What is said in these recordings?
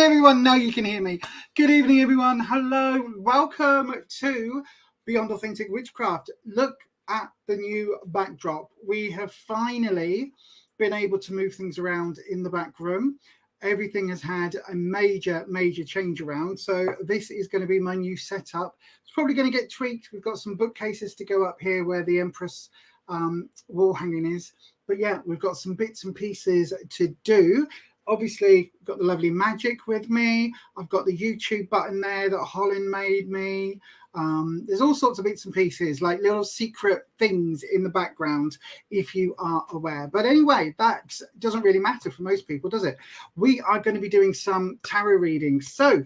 everyone. Now you can hear me. Good evening, everyone. Hello. Welcome to Beyond Authentic Witchcraft. Look at the new backdrop. We have finally been able to move things around in the back room. Everything has had a major change around. So this is going to be my new setup. It's probably going to get tweaked. We've got some bookcases to go up here where the Empress wall hanging is. But yeah, we've got some bits and pieces to do. Obviously, got the lovely magic with me. I've got the YouTube button there that Holland made me. There's all sorts of bits and pieces, like little secret things in the background, if you are aware. But anyway, that doesn't really matter for most people, does it? We are going to be doing some tarot readings. So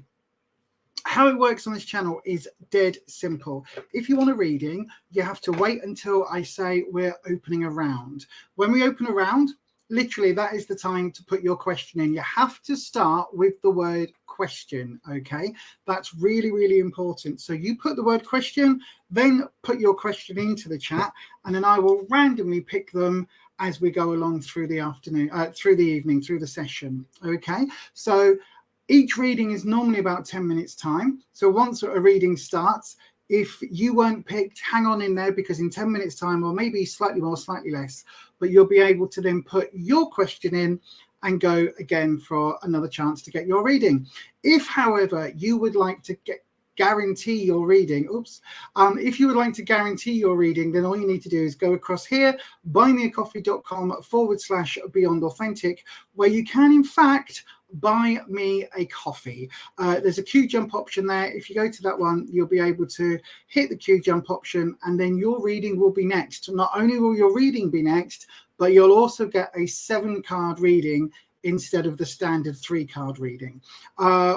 how it works on this channel is dead simple. If you want a reading, you have to wait until I say we're opening a round. When we open a round, literally that is the time to put your question in. You have to start with the word question, okay? That's really important. So you put the word question, then put your question into the chat, and then I will randomly pick them as we go along through the afternoon, through the evening, through the session, okay? So each reading is normally about 10 minutes time. So once a reading starts, if you weren't picked, hang on in there, because in 10 minutes time, or maybe slightly more, slightly less, but you'll be able to then put your question in and go again for another chance to get your reading. If, however, you would like to guarantee your reading, if you would like to guarantee your reading, then all you need to do is go across here, buymeacoffee.com/Beyond Authentic, where you can, in fact, buy me a coffee. There's a queue jump option there. If you go to that one, you'll be able to hit the queue jump option, and then your reading will be next. Not only will your reading be next, but you'll also get a 7-card reading instead of the standard 3-card reading.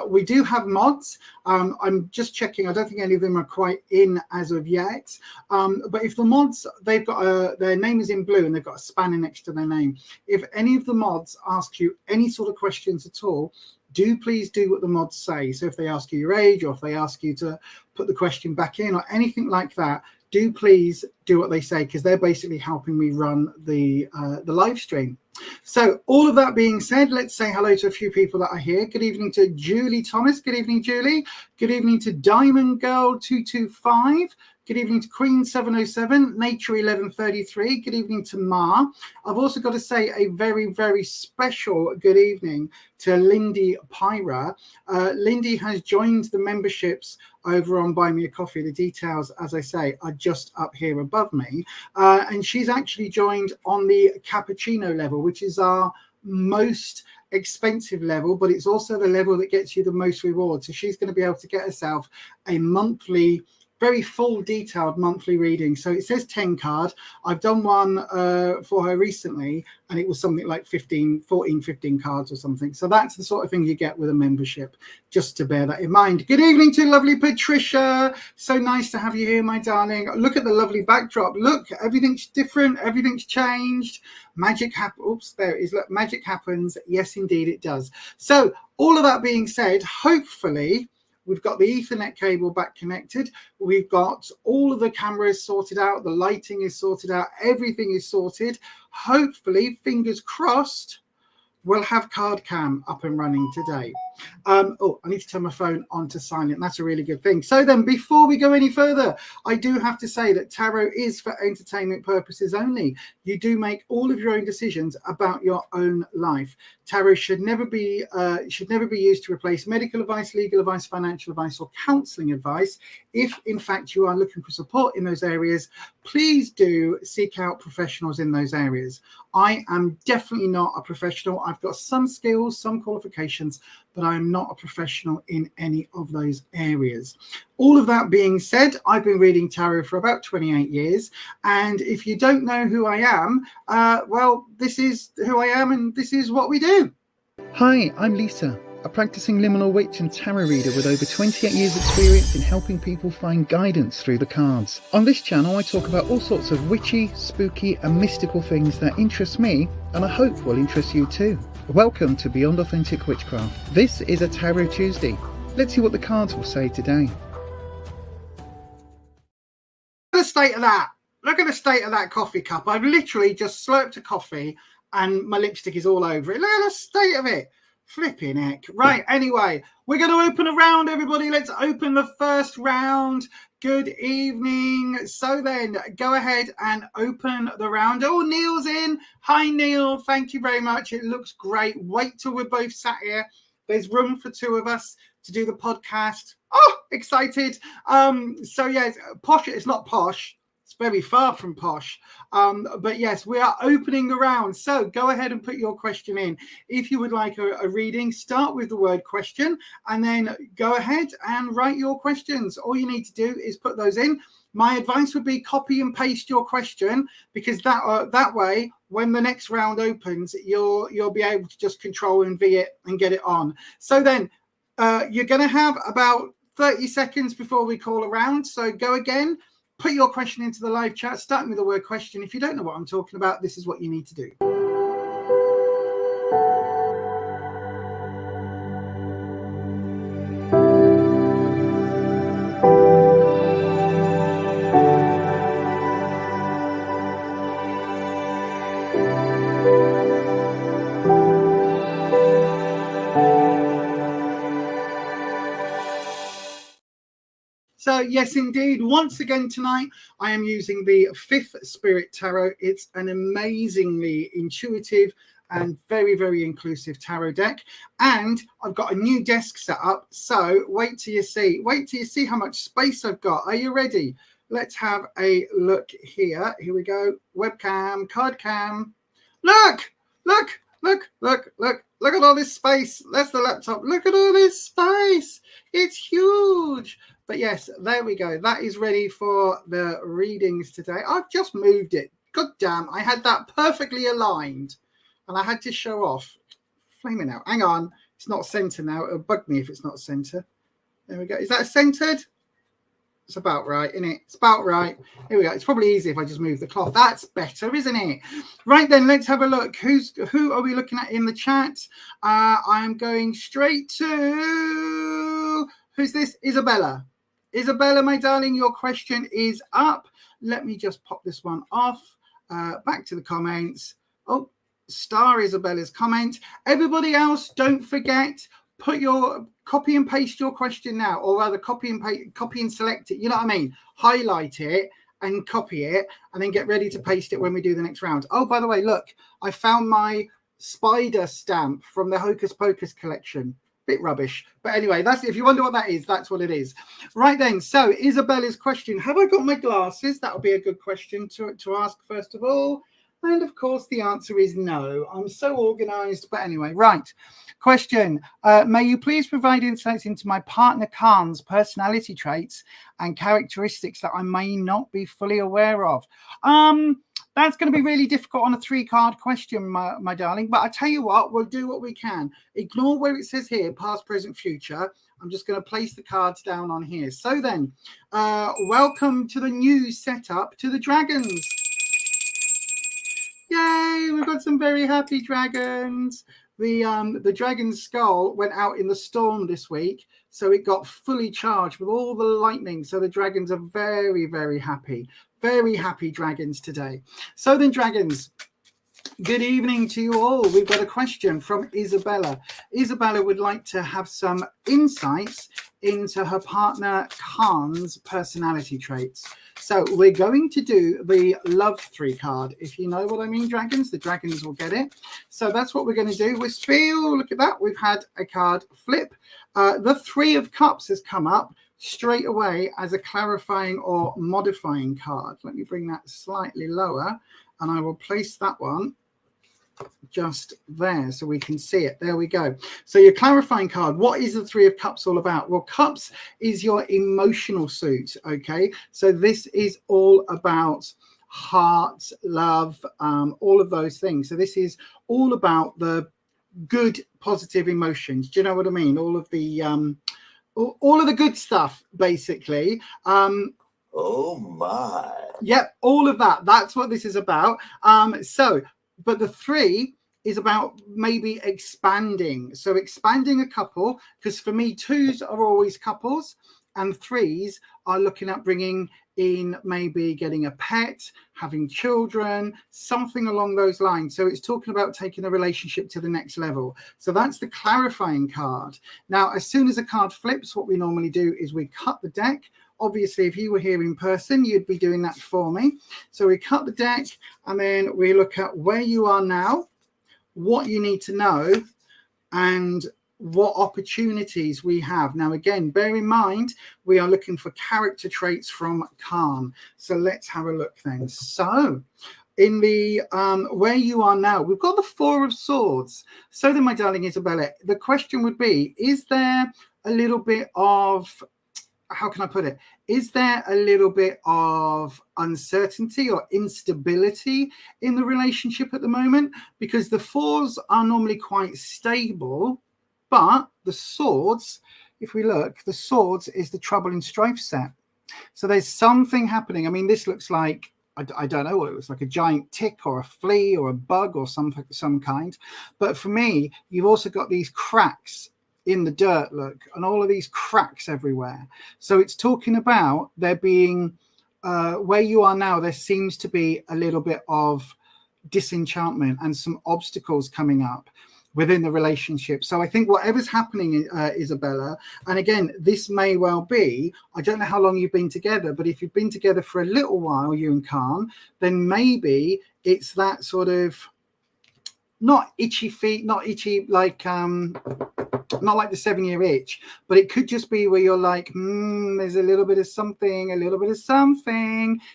We do have mods. I'm just checking. I don't think any of them are quite in as of yet. But if the mods, they've got their name is in blue and they've got a spanner next to their name. If any of the mods ask you any sort of questions at all, do please do what the mods say. So if they ask you your age, or if they ask you to put the question back in, or anything like that, do please do what they say, because they're basically helping me run the live stream. So all of that being said, let's say hello to a few people that are here. Good evening to Julie Thomas. Good evening, Julie. Good evening to Diamond Girl 225. Good evening to Queen 707, Nature 1133. Good evening to Ma. I've also got to say a very special good evening to Lindy Pyra. Lindy has joined the memberships over on Buy Me a Coffee. The details, as I say, are just up here above me. And she's actually joined on the cappuccino level, which is our most expensive level, but it's also the level that gets you the most reward. So she's going to be able to get herself a monthly, very full detailed monthly reading. So it says 10 card. I've done one for her recently, and it was something like 15 cards or something. So that's the sort of thing you get with a membership, just to bear that in mind. Good evening to lovely Patricia. So nice to have you here, my darling. Look at the lovely backdrop. Look, everything's different. Everything's changed. Magic happens. There it is. Look, magic happens. Yes, indeed it does. So all of that being said, hopefully we've got the Ethernet cable back connected. We've got all of the cameras sorted out. The lighting is sorted out. Everything is sorted. Hopefully, fingers crossed, we'll have card cam up and running today. Oh, I need to turn my phone on to silent. That's a really good thing. So then, before we go any further, I do have to say that tarot is for entertainment purposes only. You do make all of your own decisions about your own life. Tarot should never be used to replace medical advice, legal advice, financial advice, or counselling advice. If in fact you are looking for support in those areas, please do seek out professionals in those areas. I am definitely not a professional. I've got some skills, some qualifications, but I'm not a professional in any of those areas. All of that being said, I've been reading tarot for about 28 years. And if you don't know who I am, well, this is who I am, and this is what we do. Hi, I'm Lisa, a practicing liminal witch and tarot reader with over 28 years experience in helping people find guidance through the cards. On this channel, I talk about all sorts of witchy, spooky and mystical things that interest me, and I hope will interest you too. Welcome to Beyond Authentic Witchcraft. This is a Tarot Tuesday. Let's see what the cards will say today. Look at the state of that. Look at the state of that coffee cup. I've literally just slurped a coffee and my lipstick is all over it. Look at the state of it. Flipping heck. Right, anyway, we're going to open a round, everybody. Let's open the first round. Good evening. So then, go ahead and open the round. Oh, Neil's in. Hi, Neil. Thank you very much. It looks great. Wait till we're both sat here. There's room for two of us to do the podcast. Oh, excited. So, yes, posh. It's not posh. It's very far from posh. But yes, we are opening the round. So go ahead and put your question in. If you would like a reading, start with the word question and then go ahead and write your questions. All you need to do is put those in. My advice would be copy and paste your question, because that way, when the next round opens, you'll be able to just control and V it and get it on. So then you're going to have about 30 seconds before we call a round. So go again. Put your question into the live chat, starting with the word question. If you don't know what I'm talking about, this is what you need to do. So yes, indeed. Once again tonight, I am using the Fifth Spirit Tarot. It's an amazingly intuitive and very, very inclusive tarot deck. And I've got a new desk set up. So wait till you see. Wait till you see how much space I've got. Are you ready? Let's have a look here. Here we go. Webcam, card cam. Look, look, look, look, look. Look at all this space. That's the laptop. Look at all this space. It's huge. But yes, there we go. That is ready for the readings today. I've just moved it. God damn, I had that perfectly aligned and I had to show off. Flaming out. Hang on. It's not center now. It'll bug me if it's not center. There we go. Is that centered? It's about right, isn't it? It's about right. Here we go. It's probably easy if I just move the cloth. That's better, isn't it? Right then, let's have a look. Who are we looking at in the chat? I am going straight to... Who's this? Isabella. Isabella, my darling, your question is up. Let me just pop this one off. Back to the comments. Oh, star Isabella's comment. Everybody else, don't forget, put your... copy and paste your question now, or rather copy and select it. You know what I mean? Highlight it and copy it and then get ready to paste it when we do the next round. Oh, by the way, look, I found my spider stamp from the Hocus Pocus collection. Bit rubbish. But anyway, that's, if you wonder what that is, that's what it is. Right then, so Isabella's question. Have I got my glasses? That would be a good question to ask first of all. And of course, the answer is no. I'm so organized. But anyway, right. Question. May you please provide insights into my partner Khan's personality traits and characteristics that I may not be fully aware of? That's going to be really difficult on a 3-card question, my darling. But I tell you what, we'll do what we can. Ignore where it says here, past, present, future. I'm just going to place the cards down on here. So then, welcome to the new setup to the dragons. Yay, we've got some very happy dragons. The dragon's skull went out in the storm this week, so it got fully charged with all the lightning. So the dragons are very, very happy. Very happy dragons today. So then, dragons, good evening to you all. We've got a question from Isabella. Isabella would like to have some insights into her partner Khan's personality traits. So we're going to do the love 3 card. If you know what I mean, dragons, the dragons will get it. So that's what we're going to do. We're still, look at that. We've had a card flip. The 3 of Cups has come up straight away as a clarifying or modifying card. Let me bring that slightly lower and I will place that one just there so we can see it. There we go. So your clarifying card, what is the 3 of Cups all about? Well, Cups is your emotional suit. Okay, so this is all about heart, love, all of those things. So this is all about the good, positive emotions. Do you know what I mean? All of the good stuff, basically. Oh my. Yep, all of that. That's what this is about. But the 3 is about maybe expanding. So expanding a couple, because for me, 2s are always couples and 3s are looking at bringing in maybe getting a pet, having children, something along those lines. So it's talking about taking a relationship to the next level. So that's the clarifying card. Now, as soon as a card flips, what we normally do is we cut the deck. Obviously, if you were here in person, you'd be doing that for me. So we cut the deck and then we look at where you are now, what you need to know, and what opportunities we have. Now, again, bear in mind, we are looking for character traits from Khan. So let's have a look then. So in the where you are now, we've got the Four of Swords. So then, my darling Isabella, the question would be, is there a little bit of, how can I put it? Is there a little bit of uncertainty or instability in the relationship at the moment? Because the fours are normally quite stable, but the swords, if we look, the swords is the trouble and strife set. So there's something happening. I mean, this looks like, I don't know what it looks like, a giant tick or a flea or a bug or some kind. But for me, you've also got these cracks in the dirt, look, and all of these cracks everywhere. So it's talking about there being, where you are now, there seems to be a little bit of disenchantment and some obstacles coming up within the relationship. So I think whatever's happening, Isabella, and again, this may well be, I don't know how long you've been together, but if you've been together for a little while, you and Khan, then maybe it's that sort of, not itchy feet, not itchy like not like the 7-year itch, but it could just be where you're like, there's a little bit of something,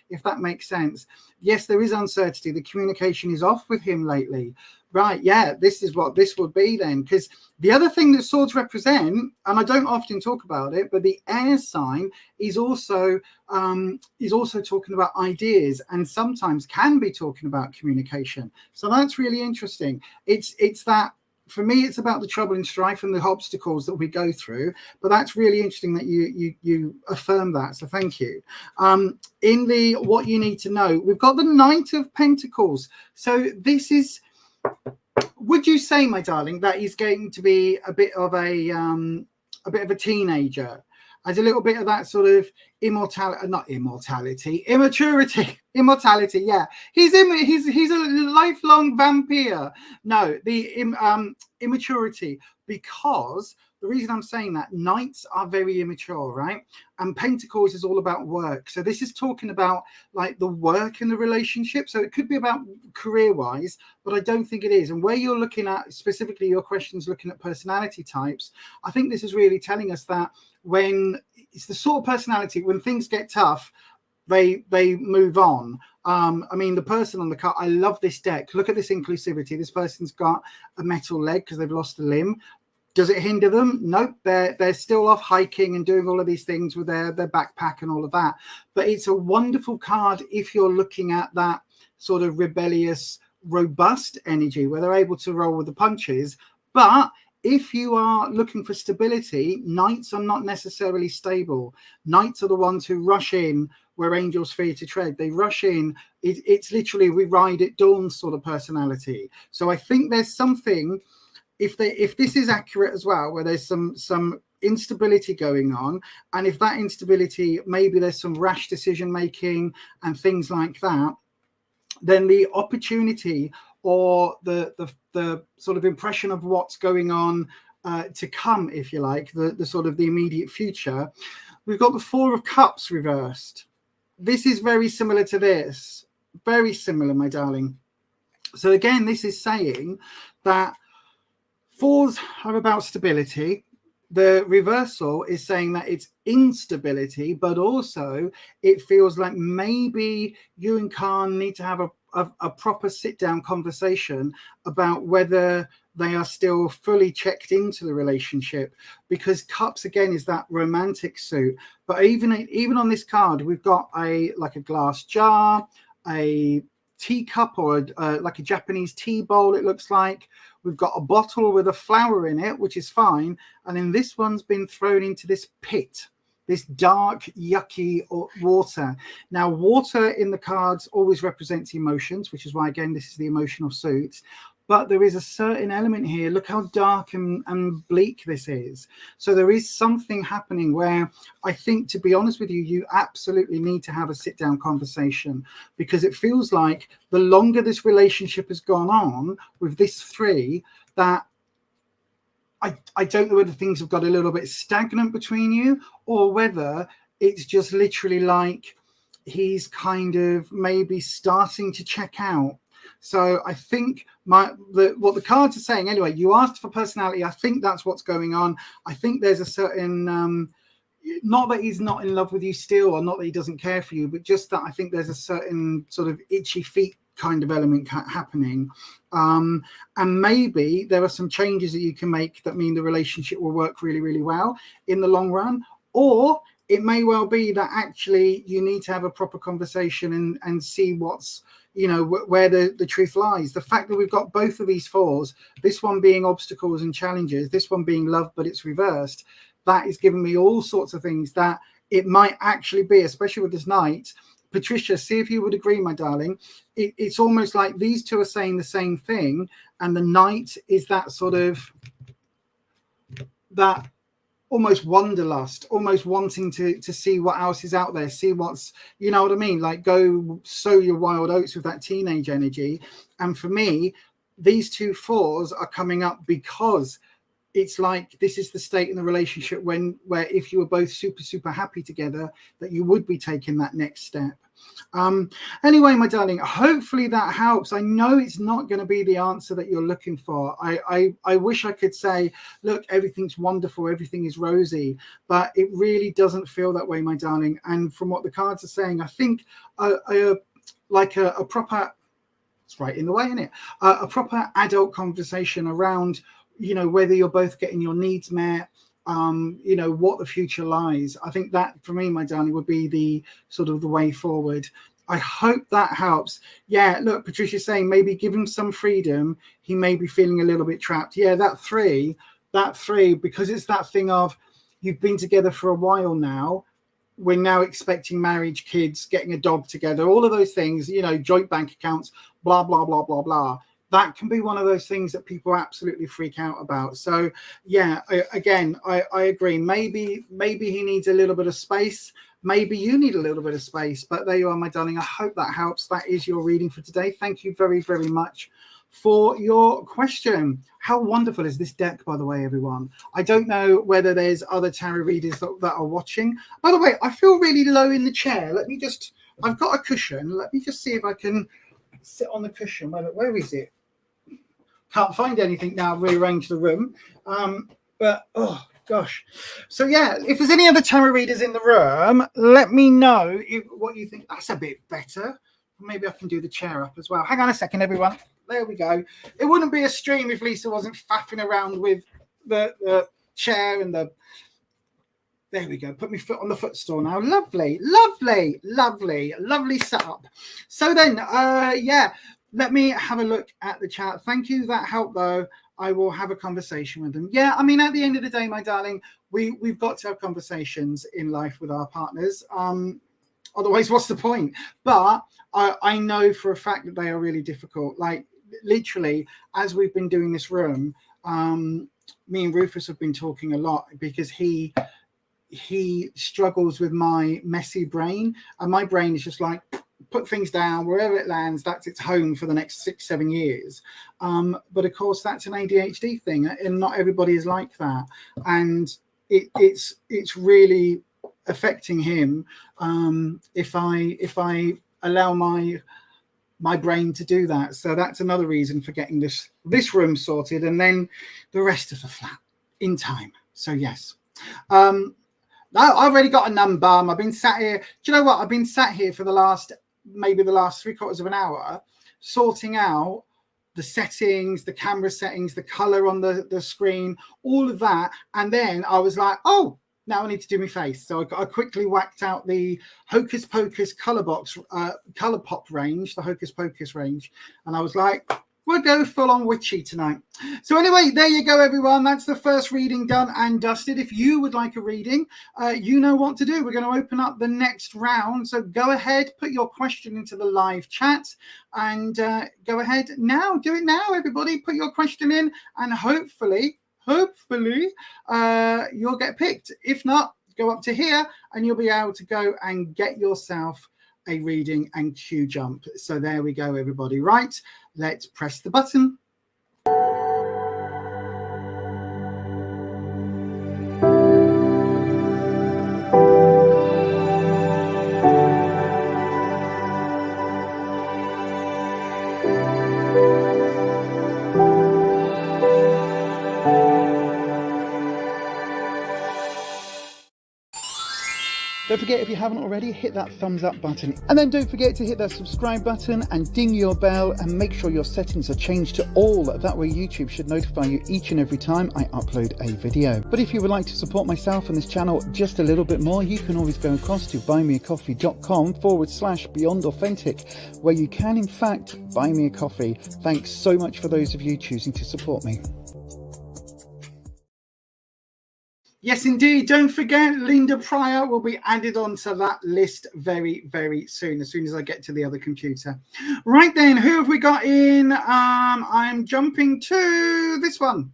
if that makes sense. Yes, there is uncertainty. The communication is off with him lately. Right, yeah, this is what this would be then. Because the other thing that swords represent, and I don't often talk about it, but the air sign is also talking about ideas and sometimes can be talking about communication. So that's really interesting. It's that, for me, it's about the trouble and strife and the obstacles that we go through. But that's really interesting that you affirm that. So thank you. In the what you need to know, we've got the Knight of Pentacles. So this is, would you say, my darling, that he's going to be a bit of a teenager? As a little bit of that sort of immaturity. Yeah, he's a lifelong vampire. No, the immaturity, because the reason I'm saying that, knights are very immature, right? And Pentacles is all about work. So this is talking about like the work in the relationship. So it could be about career-wise, but I don't think it is. And where you're looking at, specifically your question's looking at personality types, I think this is really telling us that when it's the sort of personality, when things get tough, they move on. I mean, the person on the card, I love this deck. Look at this inclusivity. This person's got a metal leg because they've lost a limb. Does it hinder them? Nope. They're still off hiking and doing all of these things with their backpack and all of that. But it's a wonderful card if you're looking at that sort of rebellious, robust energy where they're able to roll with the punches. But if you are looking for stability, knights are not necessarily stable. Knights are the ones who rush in where angels fear to tread. They rush in. It's literally we ride at dawn sort of personality. So I think there's something, if this is accurate as well, where there's some instability going on, and if that instability, maybe there's some rash decision making and things like that, then the opportunity or the sort of impression of what's going on to come, if you like, the sort of the immediate future, we've got the Four of Cups reversed. This is very similar to this. Very similar, my darling. So again, this is saying that fours are about stability. The reversal is saying that it's instability, but also it feels like maybe you and Khan need to have a proper sit-down conversation about whether they are still fully checked into the relationship, because cups again is that romantic suit. But even on this card, we've got a glass jar, a teacup, or like a Japanese tea bowl, it looks like. We've got a bottle with a flower in it, which is fine. And then this one's been thrown into this pit, this dark, yucky water. Now, water in the cards always represents emotions, which is why, again, this is the emotional suit. but there is a certain element here. Look how dark and bleak this is. So there is something happening where I think, to be honest with you, you absolutely need to have a sit down conversation, because it feels like the longer this relationship has gone on with this 3, that I don't know whether things have got a little bit stagnant between you, or whether it's just literally like he's kind of maybe starting to check out. So I think what the cards are saying, anyway, you asked for personality. I think that's what's going on. I think there's a certain, not that he's not in love with you still, or not that he doesn't care for you, but just that I think there's a certain sort of itchy feet kind of element happening. And maybe there are some changes that you can make that mean the relationship will work really, really well in the long run. Or it may well be that actually you need to have a proper conversation and see what's, you know, where the truth lies. The fact that we've got both of these 4s, this one being obstacles and challenges, this one being love, but it's reversed, that is giving me all sorts of things that it might actually be, especially with this Knight. Patricia, see if you would agree, my darling. It's almost like these 2 are saying the same thing, and the Knight is that sort of, that almost wanderlust, almost wanting to see what else is out there, see what's, you know what I mean, like go sow your wild oats with that teenage energy. And for me, these 2 4s are coming up because it's like this is the state in the relationship where if you were both super happy together, that you would be taking that next step. Anyway, my darling, hopefully that helps. I know it's not going to be the answer that you're looking for. I wish I could say, look, everything's wonderful, everything is rosy, but it really doesn't feel that way, my darling. And from what the cards are saying, I think like a proper, it's right in the way, isn't it? A proper adult conversation around, you know, whether you're both getting your needs met, you know, what the future lies. I think that for me, my darling, would be the sort of the way forward. I hope that helps. Yeah, look, Patricia's saying maybe give him some freedom. He may be feeling a little bit trapped. Yeah, that three, because it's that thing of you've been together for a while now. We're now expecting marriage, kids, getting a dog together, all of those things, you know, joint bank accounts, blah, blah, blah, blah, blah. That can be one of those things that people absolutely freak out about. So, yeah, I agree. Maybe he needs a little bit of space. Maybe you need a little bit of space. But there you are, my darling. I hope that helps. That is your reading for today. Thank you very, very much for your question. How wonderful is this deck, by the way, everyone? I don't know whether there's other tarot readers that are watching. By the way, I feel really low in the chair. I've got a cushion. Let me just see if I can sit on the cushion. Where is it? Can't find anything now. I've rearranged the room. But, oh, gosh. So, yeah, if there's any other tarot readers in the room, let me know what you think. That's a bit better. Maybe I can do the chair up as well. Hang on a second, everyone. There we go. It wouldn't be a stream if Lisa wasn't faffing around with the chair and the... There we go. Put my foot on the footstool now. Lovely, lovely, lovely, lovely setup. So then, yeah, let me have a look at the chat. Thank you. That helped, though. I will have a conversation with them. Yeah, I mean, at the end of the day, my darling, we've got to have conversations in life with our partners. Otherwise, what's the point? But I know for a fact that they are really difficult. Like, literally, as we've been doing this room, me and Rufus have been talking a lot because he struggles with my messy brain, and my brain is just like, put things down, wherever it lands, that's its home for the next 6-7 years. But of course, that's an ADHD thing, and not everybody is like that. And it's really affecting him if I allow my brain to do that. So that's another reason for getting this room sorted, and then the rest of the flat in time. So yes. No, I've already got a number. I've been sat here. Do you know what? I've been sat here for maybe the last 3/4 of an hour, sorting out the settings, the camera settings, the color on the screen, all of that. And then I was like, oh, now I need to do my face. So I quickly whacked out the Hocus Pocus color pop range, the Hocus Pocus range. And I was like, We'll go full on witchy tonight. So anyway, there you go, everyone. That's the first reading done and dusted. If you would like a reading, you know what to do. We're going to open up the next round. So go ahead, put your question into the live chat and go ahead now. Do it now, everybody. Put your question in and hopefully you'll get picked. If not, go up to here and you'll be able to go and get yourself a reading and queue jump. So there we go, everybody. Right, let's press the button. Don't forget, if you haven't already, hit that thumbs up button. And then don't forget to hit that subscribe button and ding your bell and make sure your settings are changed to all. That way YouTube should notify you each and every time I upload a video. But if you would like to support myself and this channel just a little bit more, you can always go across to buymeacoffee.com/BeyondAuthentic, where you can in fact buy me a coffee. Thanks so much for those of you choosing to support me. Yes, indeed. Don't forget, Linda Pryor will be added onto that list very, very soon, as I get to the other computer. Right then, who have we got in? I'm jumping to this one.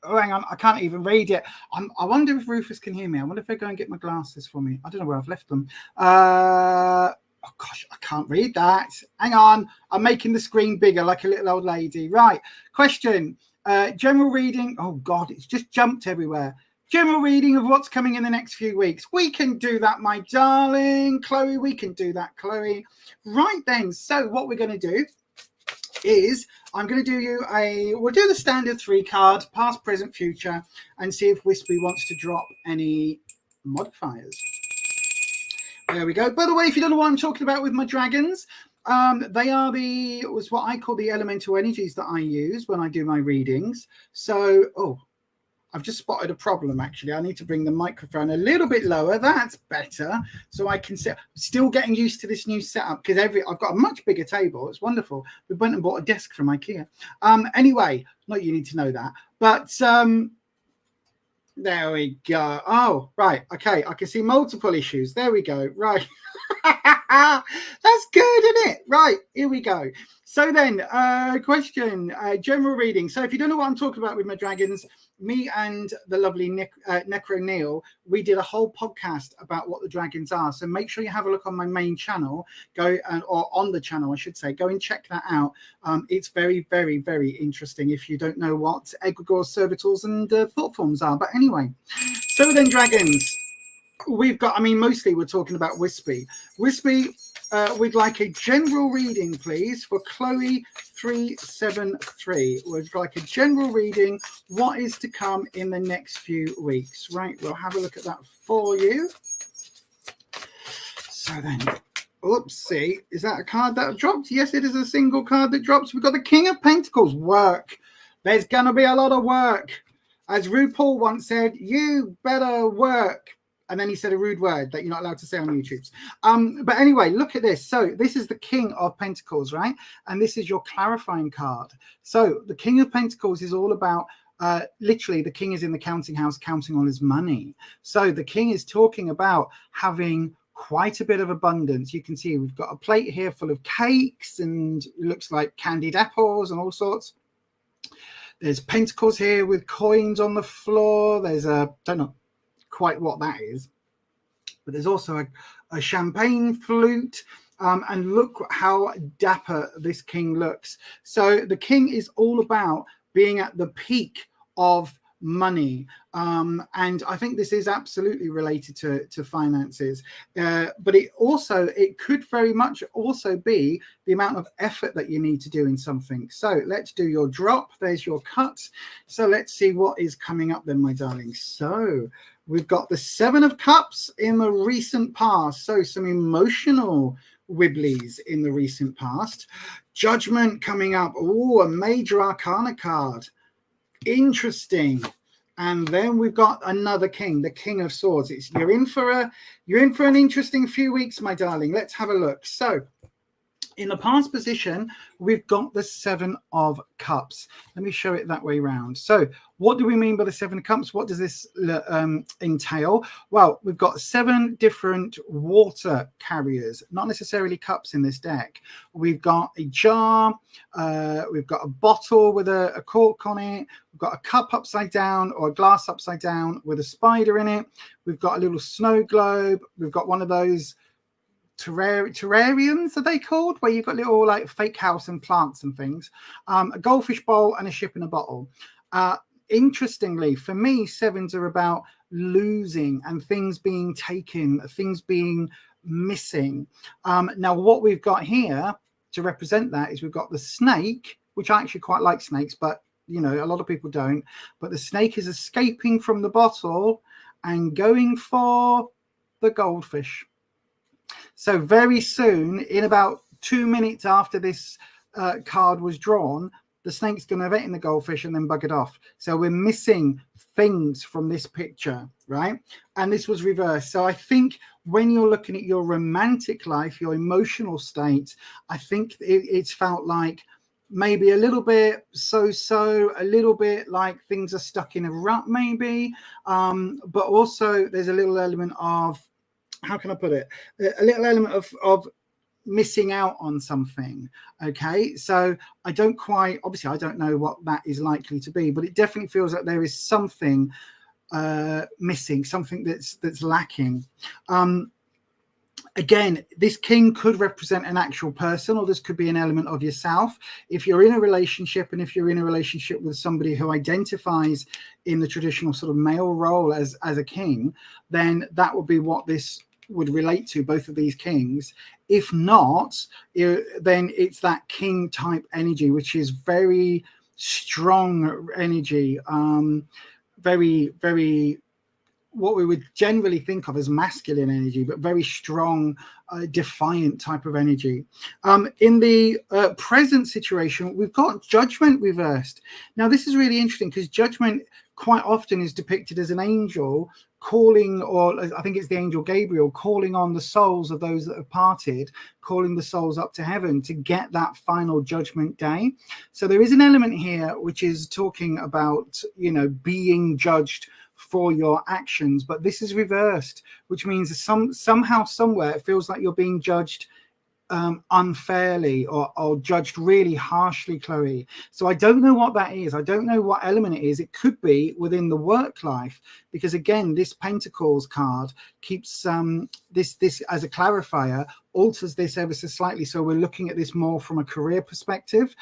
Oh, hang on. I can't even read it. I wonder if Rufus can hear me. I wonder if they go and get my glasses for me. I don't know where I've left them. Oh, gosh, I can't read that. Hang on. I'm making the screen bigger like a little old lady. Right. Question. General reading. Oh, God, it's just jumped everywhere. General reading of what's coming in the next few weeks. We can do that, my darling Chloe. We can do that, Chloe. Right then. So what we're going to do is I'm going to do you we'll do the standard 3 card, past, present, future, and see if Wispy wants to drop any modifiers. There we go. By the way, if you don't know what I'm talking about with my dragons, they are what I call the elemental energies that I use when I do my readings. So, I've just spotted a problem, actually. I need to bring the microphone a little bit lower. That's better. So I can sit. Still getting used to this new setup because I've got a much bigger table. It's wonderful. We went and bought a desk from IKEA. Anyway, not you need to know that. But there we go. Oh, right. Okay. I can see multiple issues. There we go. Right. That's good, isn't it? Right. Here we go. So then, question, general reading. So if you don't know what I'm talking about with my dragons, me and the lovely Necro Neil, we did a whole podcast about what the dragons are. So make sure you have a look on my main channel, or on the channel, I should say. Go and check that out. It's very, very, very interesting if you don't know what egregores, servitors, and thought forms are. But anyway, so then dragons. We've got, mostly we're talking about Wispy. Wispy, we'd like a general reading, please, for Chloe 373. We'd like a general reading. What is to come in the next few weeks? Right, we'll have a look at that for you. So then, oopsie, is that a card that dropped? Yes, it is a single card that drops. We've got the King of Pentacles. Work. There's going to be a lot of work. As RuPaul once said, you better work. And then he said a rude word that you're not allowed to say on YouTube. But anyway, look at this. So this is the King of Pentacles, right? And this is your clarifying card. So the King of Pentacles is all about, literally, the king is in the counting house counting all his money. So the king is talking about having quite a bit of abundance. You can see we've got a plate here full of cakes and it looks like candied apples and all sorts. There's pentacles here with coins on the floor. There's don't know quite what that is, but there's also a champagne flute, and look how dapper this king looks. So the king is all about being at the peak of money, and I think this is absolutely related to finances, but it could very much also be the amount of effort that you need to do in something. So let's do your drop. There's your cut. So let's see what is coming up then, my darling. So we've got the 7 of Cups in the recent past. So some emotional wibblies in the recent past. Judgment coming up. Oh, a major arcana card. Interesting. And then we've got another king, the King of Swords. You're in for an interesting few weeks, my darling. Let's have a look. So In the past position, we've got the 7 of Cups. Let me show it that way round. So what do we mean by the 7 of Cups? What does this entail? Well, we've got 7 different water carriers, not necessarily cups in this deck. We've got a jar, we've got a bottle with a cork on it, we've got a cup upside down or a glass upside down with a spider in it. We've got a little snow globe. We've got one of those terrariums, are they called, where you've got little like fake house and plants and things, a goldfish bowl and a ship in a bottle. Interestingly, for me, 7s are about losing and things being taken, things being missing. Now what we've got here to represent that is we've got the snake, which I actually quite like snakes, but you know, a lot of people don't. But the snake is escaping from the bottle and going for the goldfish. So very soon, in about 2 minutes after this card was drawn, the snake's going to have eaten the goldfish and then buggered off. So we're missing things from this picture, right? And this was reversed. So I think when you're looking at your romantic life, your emotional state, I think it's felt like maybe a little bit so-so, a little bit like things are stuck in a rut maybe. But also there's a little element of, how can I put it? A little element of missing out on something. Okay, so I don't quite, obviously I don't know what that is likely to be, but it definitely feels like there is something missing, something that's lacking. Again, this king could represent an actual person, or this could be an element of yourself. If you're in a relationship, and if you're in a relationship with somebody who identifies in the traditional sort of male role as a king, then that would be what this would relate to, both of these kings. If not, then it's that king type energy, which is very strong energy, very, very what we would generally think of as masculine energy, but very strong, defiant type of energy. In the present situation, we've got judgment reversed. Now, this is really interesting because judgment quite often is depicted as an angel calling, or I think it's the angel Gabriel, calling on the souls of those that have parted, calling the souls up to heaven to get that final judgment day. So there is an element here which is talking about, you know, being judged for your actions, but this is reversed, which means somehow, somewhere, it feels like you're being judged unfairly or judged really harshly, Chloe. So I don't know what that is. I don't know what element it is. It could be within the work life, because again, this Pentacles card keeps this as a clarifier, alters this ever so slightly. So we're looking at this more from a career perspective.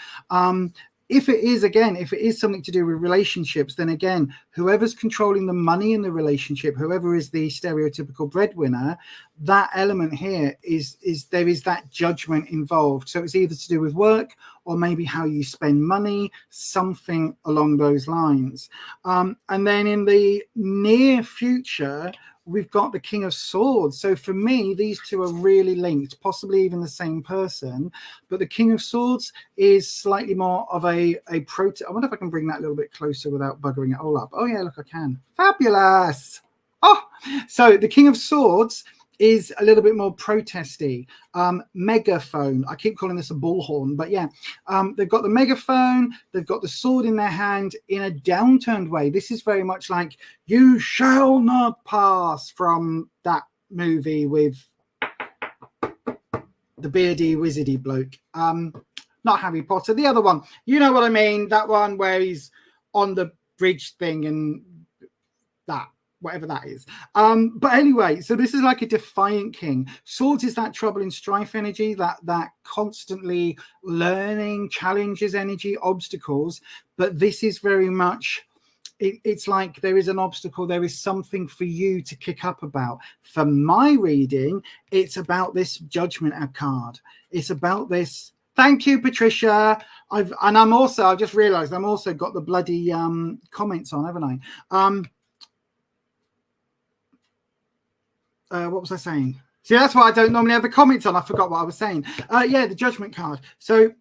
If it is, again, if it is something to do with relationships, then again, whoever's controlling the money in the relationship, whoever is the stereotypical breadwinner, that element here is there is that judgment involved. So it's either to do with work or maybe how you spend money, something along those lines. And then in the near future, we've got the King of Swords. So for me, these two are really linked, possibly even the same person. But the King of Swords is slightly more of a I wonder if I can bring that a little bit closer without buggering it all up. Oh yeah, look, I can. Fabulous. Oh, so the King of Swords is a little bit more protesty. Megaphone. I keep calling this a bullhorn, but yeah, they've got the megaphone, they've got the sword in their hand in a downturned way. This is very much like "You shall not pass" from that movie with the beardy wizardy bloke. Not Harry Potter, the other one. You know what I mean? That one where he's on the bridge thing and that. Whatever that is. But anyway, so this is like a defiant king. Swords is that trouble and strife energy, that constantly learning, challenges energy, obstacles. But this is very much, it's like there is an obstacle, there is something for you to kick up about. For my reading, it's about this judgment card. It's about this. Thank you, Patricia. I've just realized I'm also got the bloody comments on, haven't I? What was I saying? See, that's why I don't normally have the comments on. I forgot what I was saying. Yeah, the judgment card. So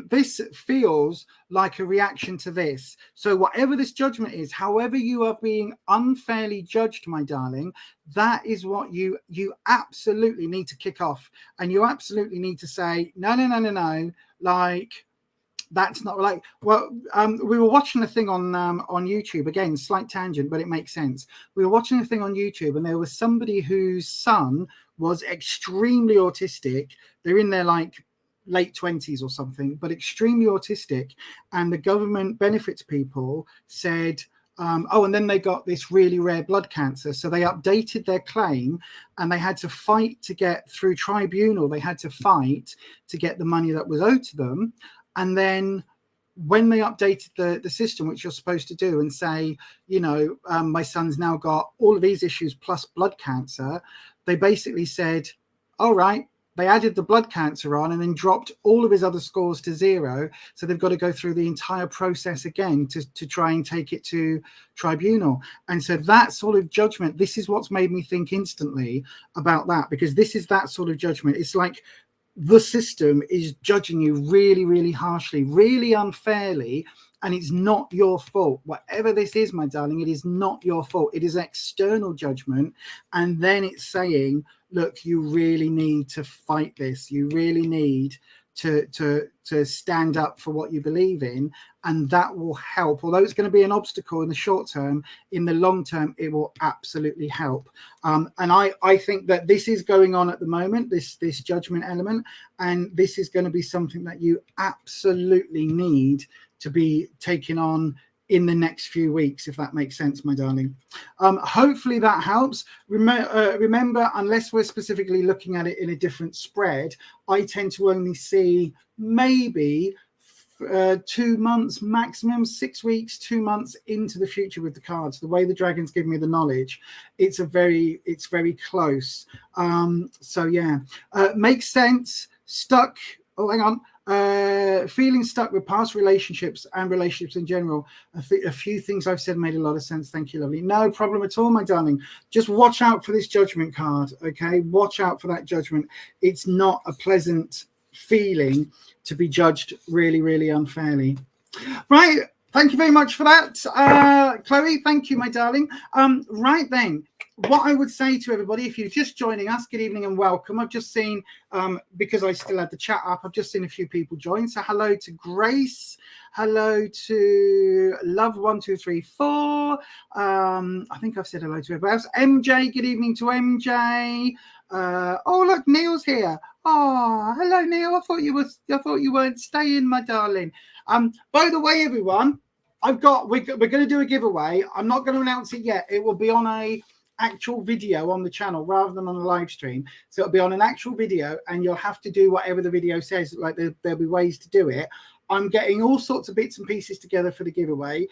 this feels like a reaction to this. So whatever this judgment is, however you are being unfairly judged, my darling, that is what you absolutely need to kick off. And you absolutely need to say, no, no, no, no, no. Like, that's not like, well, we were watching a thing on YouTube, again, slight tangent, but it makes sense. We were watching a thing on YouTube, and there was somebody whose son was extremely autistic. They're in their like late 20s or something, but extremely autistic. And the government benefits people said, oh, and then they got this really rare blood cancer. So they updated their claim, and they had to fight to get through tribunal. They had to fight to get the money that was owed to them. And then when they updated the system, which you're supposed to do, and say, you know, my son's now got all of these issues plus blood cancer, they basically said, all right, they added the blood cancer on and then dropped all of his other scores to 0. So they've got to go through the entire process again to try and take it to tribunal. And so that sort of judgment, this is what's made me think instantly about that, because this is that sort of judgment. It's like the system is judging you really, really harshly, really unfairly, and it's not your fault. Whatever this is, my darling, it is not your fault. It is external judgment. And then it's saying, look, you really need to fight this. You really need to stand up for what you believe in, and that will help. Although it's going to be an obstacle in the short term, in the long term it will absolutely help. And I think that this is going on at the moment, this judgment element, and this is going to be something that you absolutely need to be taking on in the next few weeks, if that makes sense, my darling. Hopefully that helps. Remember, unless we're specifically looking at it in a different spread, I tend to only see maybe 2 months, maximum 6 weeks, 2 months into the future with the cards. The way the dragons give me the knowledge, it's very close. So yeah, makes sense. Stuck. Oh, hang on. Feeling stuck with past relationships and relationships in general. A few things I've said made a lot of sense. Thank you, lovely. No problem at all, my darling. Just watch out for this judgment card, okay? Watch out for that judgment. It's not a pleasant feeling to be judged really, really unfairly. Right. Thank you very much for that, Chloe. Thank you, my darling. Right then, what I would say to everybody, if you're just joining us, good evening and welcome. I've just seen, because I still had the chat up, I've just seen a few people join. So hello to Grace. Hello to Love1234. I think I've said hello to everybody else. MJ, good evening to MJ. Oh, look, Neil's here. Oh, hello, Neil. I thought you weren't staying, my darling. By the way, everyone, we're going to do a giveaway. I'm not going to announce it yet. It will be on a actual video on the channel rather than on a live stream. So it'll be on an actual video, and you'll have to do whatever the video says. Like there'll be ways to do it. I'm getting all sorts of bits and pieces together for the giveaway,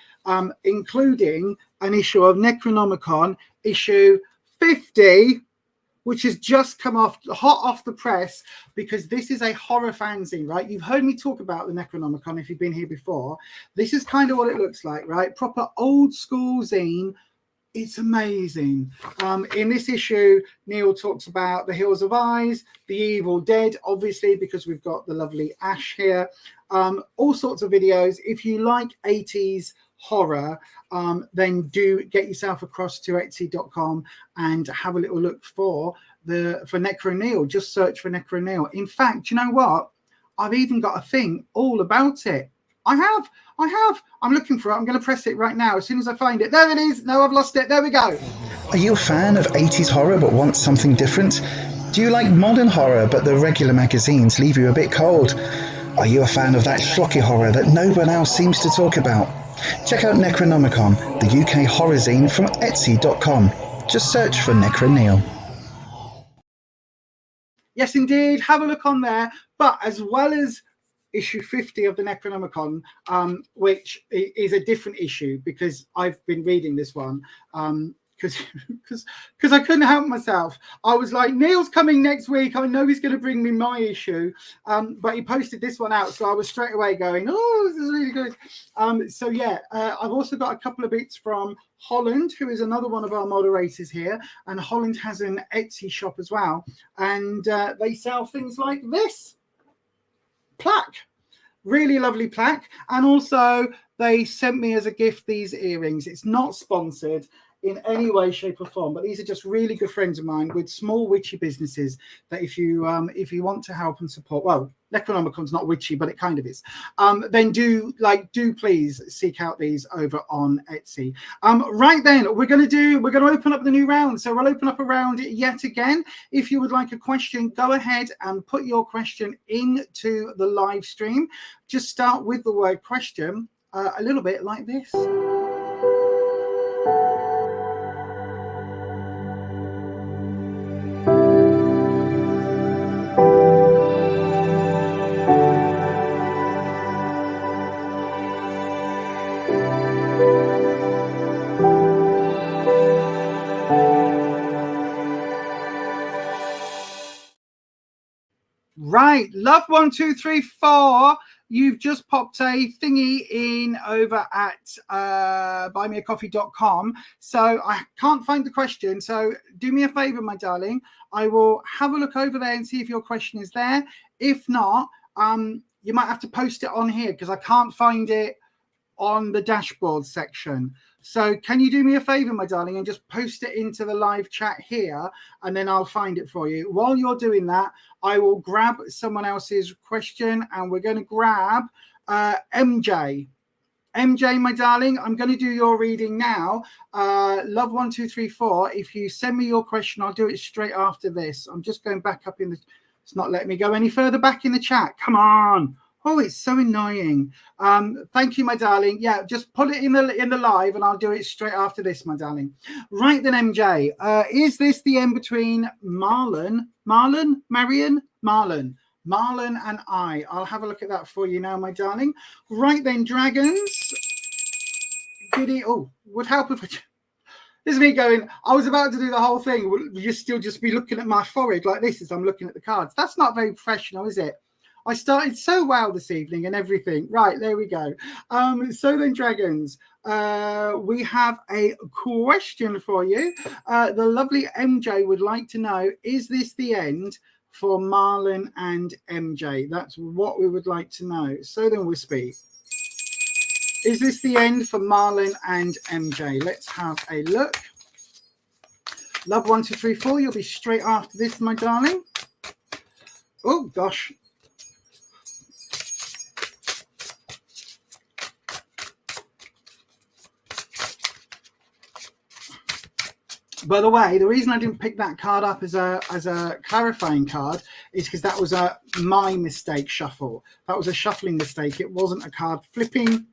including an issue of Necronomicon, issue 50, which has just come hot off the press, because this is a horror fanzine, right? You've heard me talk about the Necronomicon if you've been here before. This is kind of what it looks like, right? Proper old school zine. It's amazing. In this issue, Neil talks about the Hills of Eyes, the Evil Dead, obviously, because we've got the lovely Ash here. All sorts of videos. If you like 80s horror, then do get yourself across to Etsy.com and have a little look for Necro Neil. Just search for Necro Neil. In fact, you know what? I've even got a thing all about it. I have. I'm looking for it. I'm going to press it right now as soon as I find it. There it is. No, I've lost it. There we go. Are you a fan of 80s horror but want something different? Do you like modern horror but the regular magazines leave you a bit cold? Are you a fan of that schlocky horror that no one else seems to talk about? Check out Necronomicon, the UK horror zine from Etsy.com. Just search for Necro Neil. Yes, indeed. Have a look on there. But as well as issue 50 of the Necronomicon, which is a different issue, because I've been reading this one, because I couldn't help myself. I was like, Neil's coming next week. I know he's going to bring me my issue, but he posted this one out, so I was straight away going, oh, this is really good. So yeah, I've also got a couple of bits from Holland, who is another one of our moderators here, and Holland has an Etsy shop as well, and they sell things like this plaque. Really lovely plaque. And also they sent me as a gift these earrings. It's not sponsored in any way, shape or form, but these are just really good friends of mine with small witchy businesses that if you want to help and support, well, Necronomicon's not witchy, but it kind of is, then do please seek out these over on Etsy. Right then, we're going to open up the new round. So we'll open up a round yet again. If you would like a question, go ahead and put your question into the live stream. Just start with the word question, a little bit like this. Right, love 1234. You've just popped a thingy in over at buymeacoffee.com. So I can't find the question. So do me a favor, my darling. I will have a look over there and see if your question is there. If not, you might have to post it on here because I can't find it on the dashboard section. So can you do me a favor, my darling, and just post it into the live chat here, and then I'll find it for you. While you're doing that, I will grab someone else's question, and we're going to grab MJ. MJ, my darling, I'm going to do your reading now. Love 1234. If you send me your question, I'll do it straight after this. I'm just going back up in the... It's not letting me go any further back in the chat. Come on. Oh, it's so annoying. Thank you, my darling. Yeah, just put it in the live and I'll do it straight after this, my darling. Right then, MJ. Is this the end between Marlon and I? I'll have a look at that for you now, my darling. Right then, dragons. Giddy. Oh, would help if I... This is me going, I was about to do the whole thing. Will you still just be looking at my forehead like this as I'm looking at the cards? That's not very professional, is it? I started so well this evening and everything. Right, there we go. So then, dragons, we have a question for you. The lovely MJ would like to know, is this the end for Marlon and MJ? That's what we would like to know. So then, Wispy, is this the end for Marlon and MJ? Let's have a look. Love 1234, you'll be straight after this, my darling. Oh, gosh. By the way, the reason I didn't pick that card up as a clarifying card is because that was my mistake shuffle. That was a shuffling mistake. It wasn't a card flipping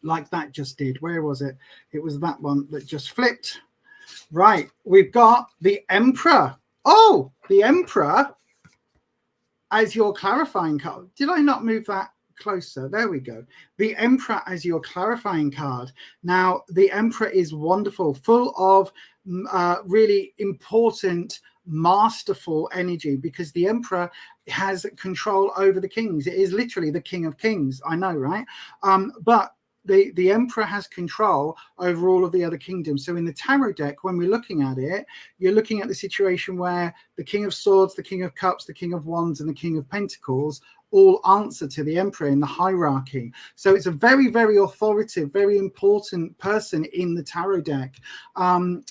like that just did. Where was it? It was that one that just flipped. Right. We've got the Emperor. Oh, the Emperor as your clarifying card. Did I not move that closer? There we go. The Emperor as your clarifying card. Now, the Emperor is wonderful, full of really important, masterful energy, because the Emperor has control over the kings. It is literally the King of Kings. I know, right? But the Emperor has control over all of the other kingdoms. So in the tarot deck, when we're looking at it, you're looking at the situation where the King of Swords, the King of Cups, the King of Wands, and the King of Pentacles all answer to the Emperor in the hierarchy. So it's a very, very authoritative, very important person in the tarot deck.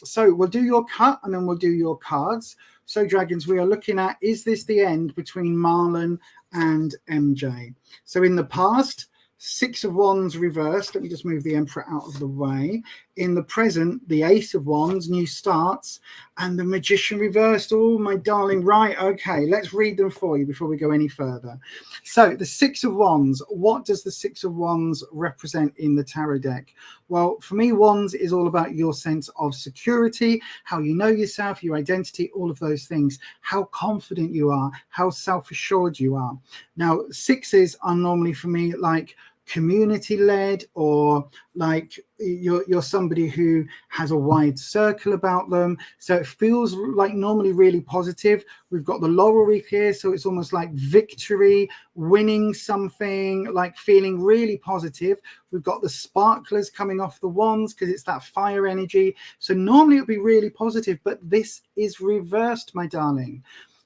So we'll do your cut and then we'll do your cards. So dragons, we are looking at, is this the end between Marlon and MJ? So in the past, Six of Wands reversed. Let me just move the Emperor out of the way. In the present, the Ace of Wands, new starts, and the Magician reversed. Oh, my darling. Right. Okay. Let's read them for you before we go any further. So the Six of Wands, what does the Six of Wands represent in the tarot deck? Well, for me, Wands is all about your sense of security, how you know yourself, your identity, all of those things, how confident you are, how self-assured you are. Now, sixes are normally for me like community led, or like you're somebody who has a wide circle about them, so it feels like normally really positive. We've got the laurel wreath here, so it's almost like victory, winning something, like feeling really positive. We've got the sparklers coming off the wands because it's that fire energy, so normally it'd be really positive, but this is reversed, my darling.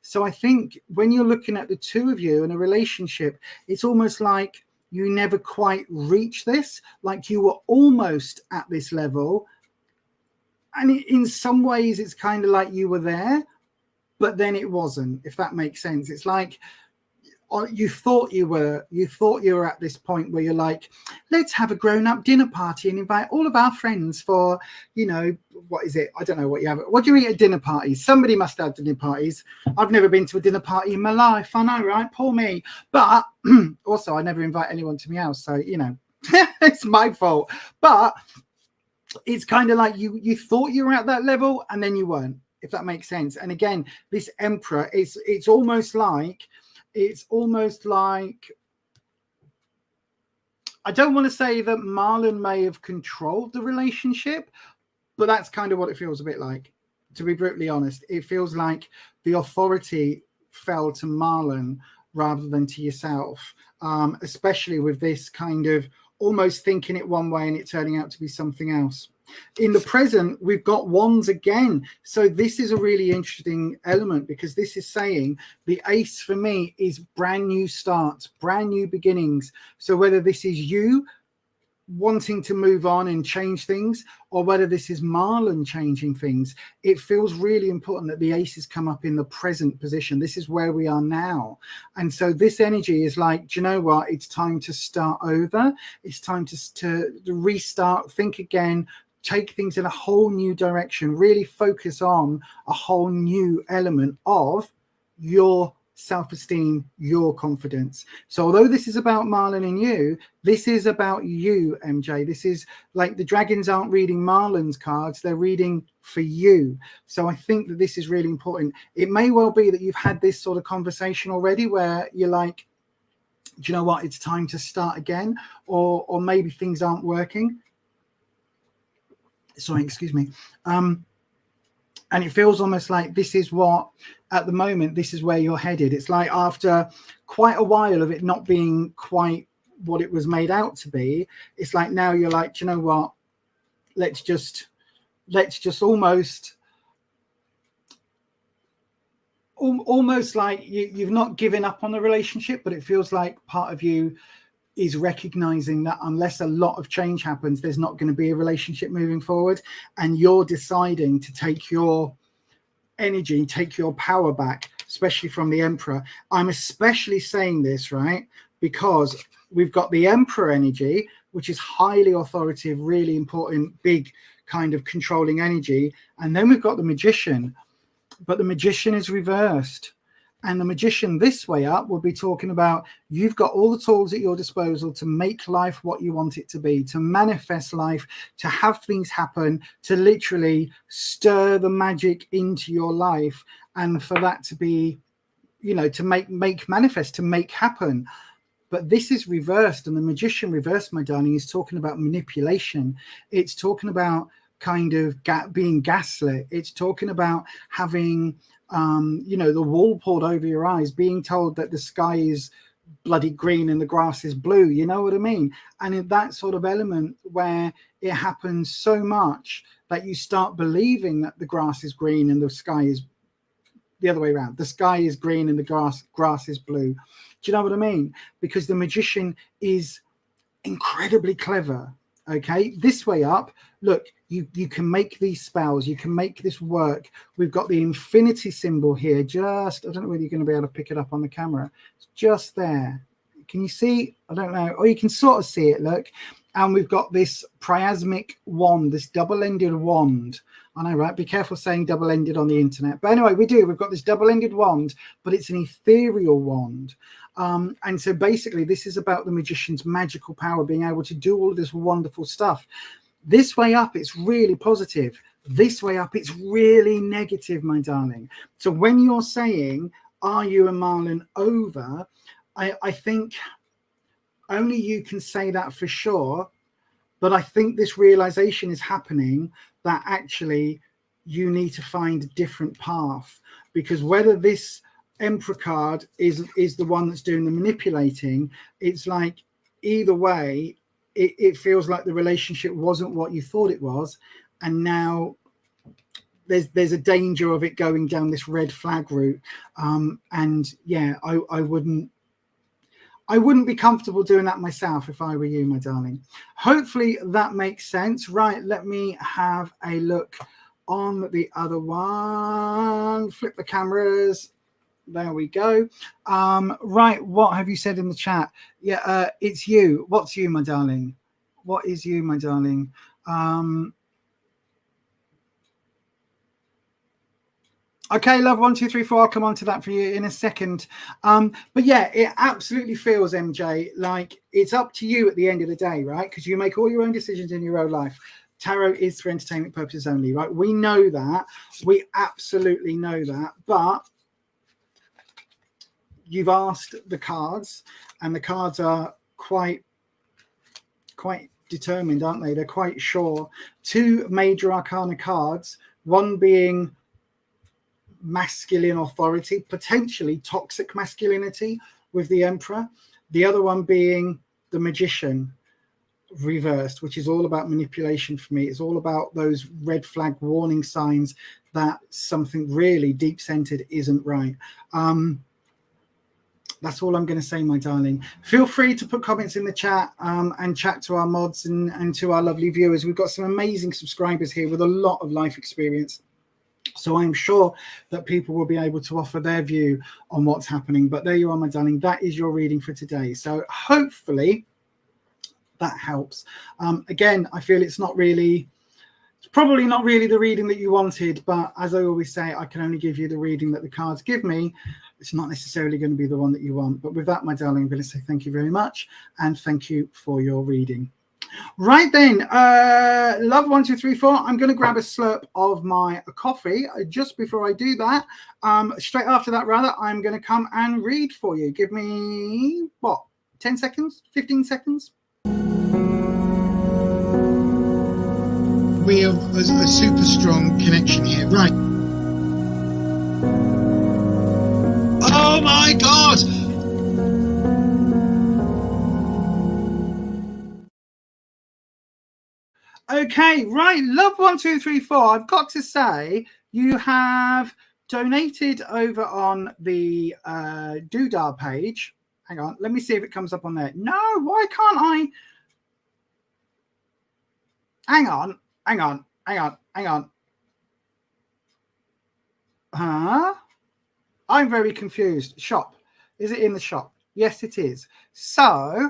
So I think when you're looking at the two of you in a relationship, it's almost like you never quite reach this, like you were almost at this level. And in some ways, it's kind of like you were there, but then it wasn't, if that makes sense. It's like you thought you were at this point where you're like, let's have a grown-up dinner party and invite all of our friends for, you know, what is it? I don't know what you have. What do you eat at dinner parties? Somebody must have dinner parties. I've never been to a dinner party in my life. I know, right? Poor me. But also, I never invite anyone to my house. So, you know, it's my fault. But it's kind of like you thought you were at that level and then you weren't, if that makes sense. And again, this Emperor, it's almost like, I don't want to say that Marlon may have controlled the relationship, but that's kind of what it feels a bit like, to be brutally honest. It feels like the authority fell to Marlon rather than to yourself, especially with this kind of almost thinking it one way and it turning out to be something else. In the present, we've got wands again. So this is a really interesting element, because this is saying the ace for me is brand new starts, brand new beginnings. So whether this is you wanting to move on and change things, or whether this is Marlon changing things, it feels really important that the aces come up in the present position. This is where we are now. And so this energy is like, do you know what? It's time to start over. It's time to restart, think again, take things in a whole new direction, really focus on a whole new element of your self-esteem, your confidence. So although this is about Marlon and you, this is about you, MJ. This is like the dragons aren't reading Marlon's cards, they're reading for you. So I think that this is really important. It may well be that you've had this sort of conversation already where you're like, do you know what, it's time to start again, or maybe things aren't working. Sorry, excuse me. And it feels almost like this is what, at the moment, this is where you're headed. It's like after quite a while of it not being quite what it was made out to be, it's like now you're like, do you know what? Let's just almost like you've not given up on the relationship, but it feels like part of you is recognizing that unless a lot of change happens, there's not going to be a relationship moving forward. And you're deciding to take your energy, take your power back, especially from the Emperor. I'm especially saying this, right, because we've got the Emperor energy, which is highly authoritative, really important, big kind of controlling energy. And then we've got the Magician, but the Magician is reversed. And the Magician this way up will be talking about you've got all the tools at your disposal to make life what you want it to be, to manifest life, to have things happen, to literally stir the magic into your life, and for that to be, you know, to make manifest, to make happen. But this is reversed, and the Magician reversed, my darling, is talking about manipulation. It's talking about kind of being gaslit. It's talking about having you know, the wool pulled over your eyes, being told that the sky is bloody green and the grass is blue, you know what I mean? And in that sort of element where it happens so much that you start believing that the grass is green and the sky is the other way around. The sky is green and the grass is blue. Do you know what I mean? Because the Magician is incredibly clever. Okay, this way up, look, you can make these spells, you can make this work. We've got the infinity symbol here, just, I don't know whether you're going to be able to pick it up on the camera. It's just there. Can you see? I don't know. Or you can sort of see it, look. And we've got this priasmic wand, this double-ended wand. I know, right? Be careful saying double-ended on the internet. But anyway, we've got this double-ended wand, but it's an ethereal wand. And so basically this is about the Magician's magical power, being able to do all of this wonderful stuff. This way up, it's really positive. This way up, it's really negative, my darling. So when you're saying, are you and Marlon over? I think only you can say that for sure. But I think this realization is happening that actually you need to find a different path, because whether this Emperor card is the one that's doing the manipulating, it's like either way, it feels like the relationship wasn't what you thought it was. And now there's a danger of it going down this red flag route. And yeah, I wouldn't be comfortable doing that myself if I were you, my darling. Hopefully that makes sense. Right, let me have a look on the other one. Flip the cameras. There we go. Right, what have you said in the chat? Yeah, it's you. What's you, my darling? What is you, my darling? Okay, love 1, 2, 3, 4. I'll come on to that for you in a second. But yeah, it absolutely feels, MJ, like it's up to you at the end of the day, right? Because you make all your own decisions in your own life. Tarot is for entertainment purposes only, right? We know that. We absolutely know that. But you've asked the cards, and the cards are quite determined, aren't they? They're quite sure. 2 major arcana cards, one being masculine authority, potentially toxic masculinity with the Emperor, the other one being the Magician reversed, which is all about manipulation for me. It's all about those red flag warning signs that something really deep centered isn't right. That's all I'm going to say, my darling. Feel free to put comments in the chat and chat to our mods and to our lovely viewers. We've got some amazing subscribers here with a lot of life experience. So I'm sure that people will be able to offer their view on what's happening. But there you are, my darling. That is your reading for today. So hopefully that helps. Again, I feel it's probably not really the reading that you wanted. But as I always say, I can only give you the reading that the cards give me. It's not necessarily going to be the one that you want. But with that, my darling, I'm going to say thank you very much. And thank you for your reading. Right then, love 1, 2, 3, 4. I'm going to grab a slurp of my coffee. Just before I do that, straight after that, rather, I'm going to come and read for you. Give me, what, 10 seconds, 15 seconds? We have a super strong connection here. Right. Oh, my God. Okay, right, love 1, 2, 3, 4. I've got to say, you have donated over on the Doodah page. Hang on, let me see if it comes up on there. No, why can't I? Hang on. Huh? I'm very confused. Shop. Is it in the shop? Yes, it is. So,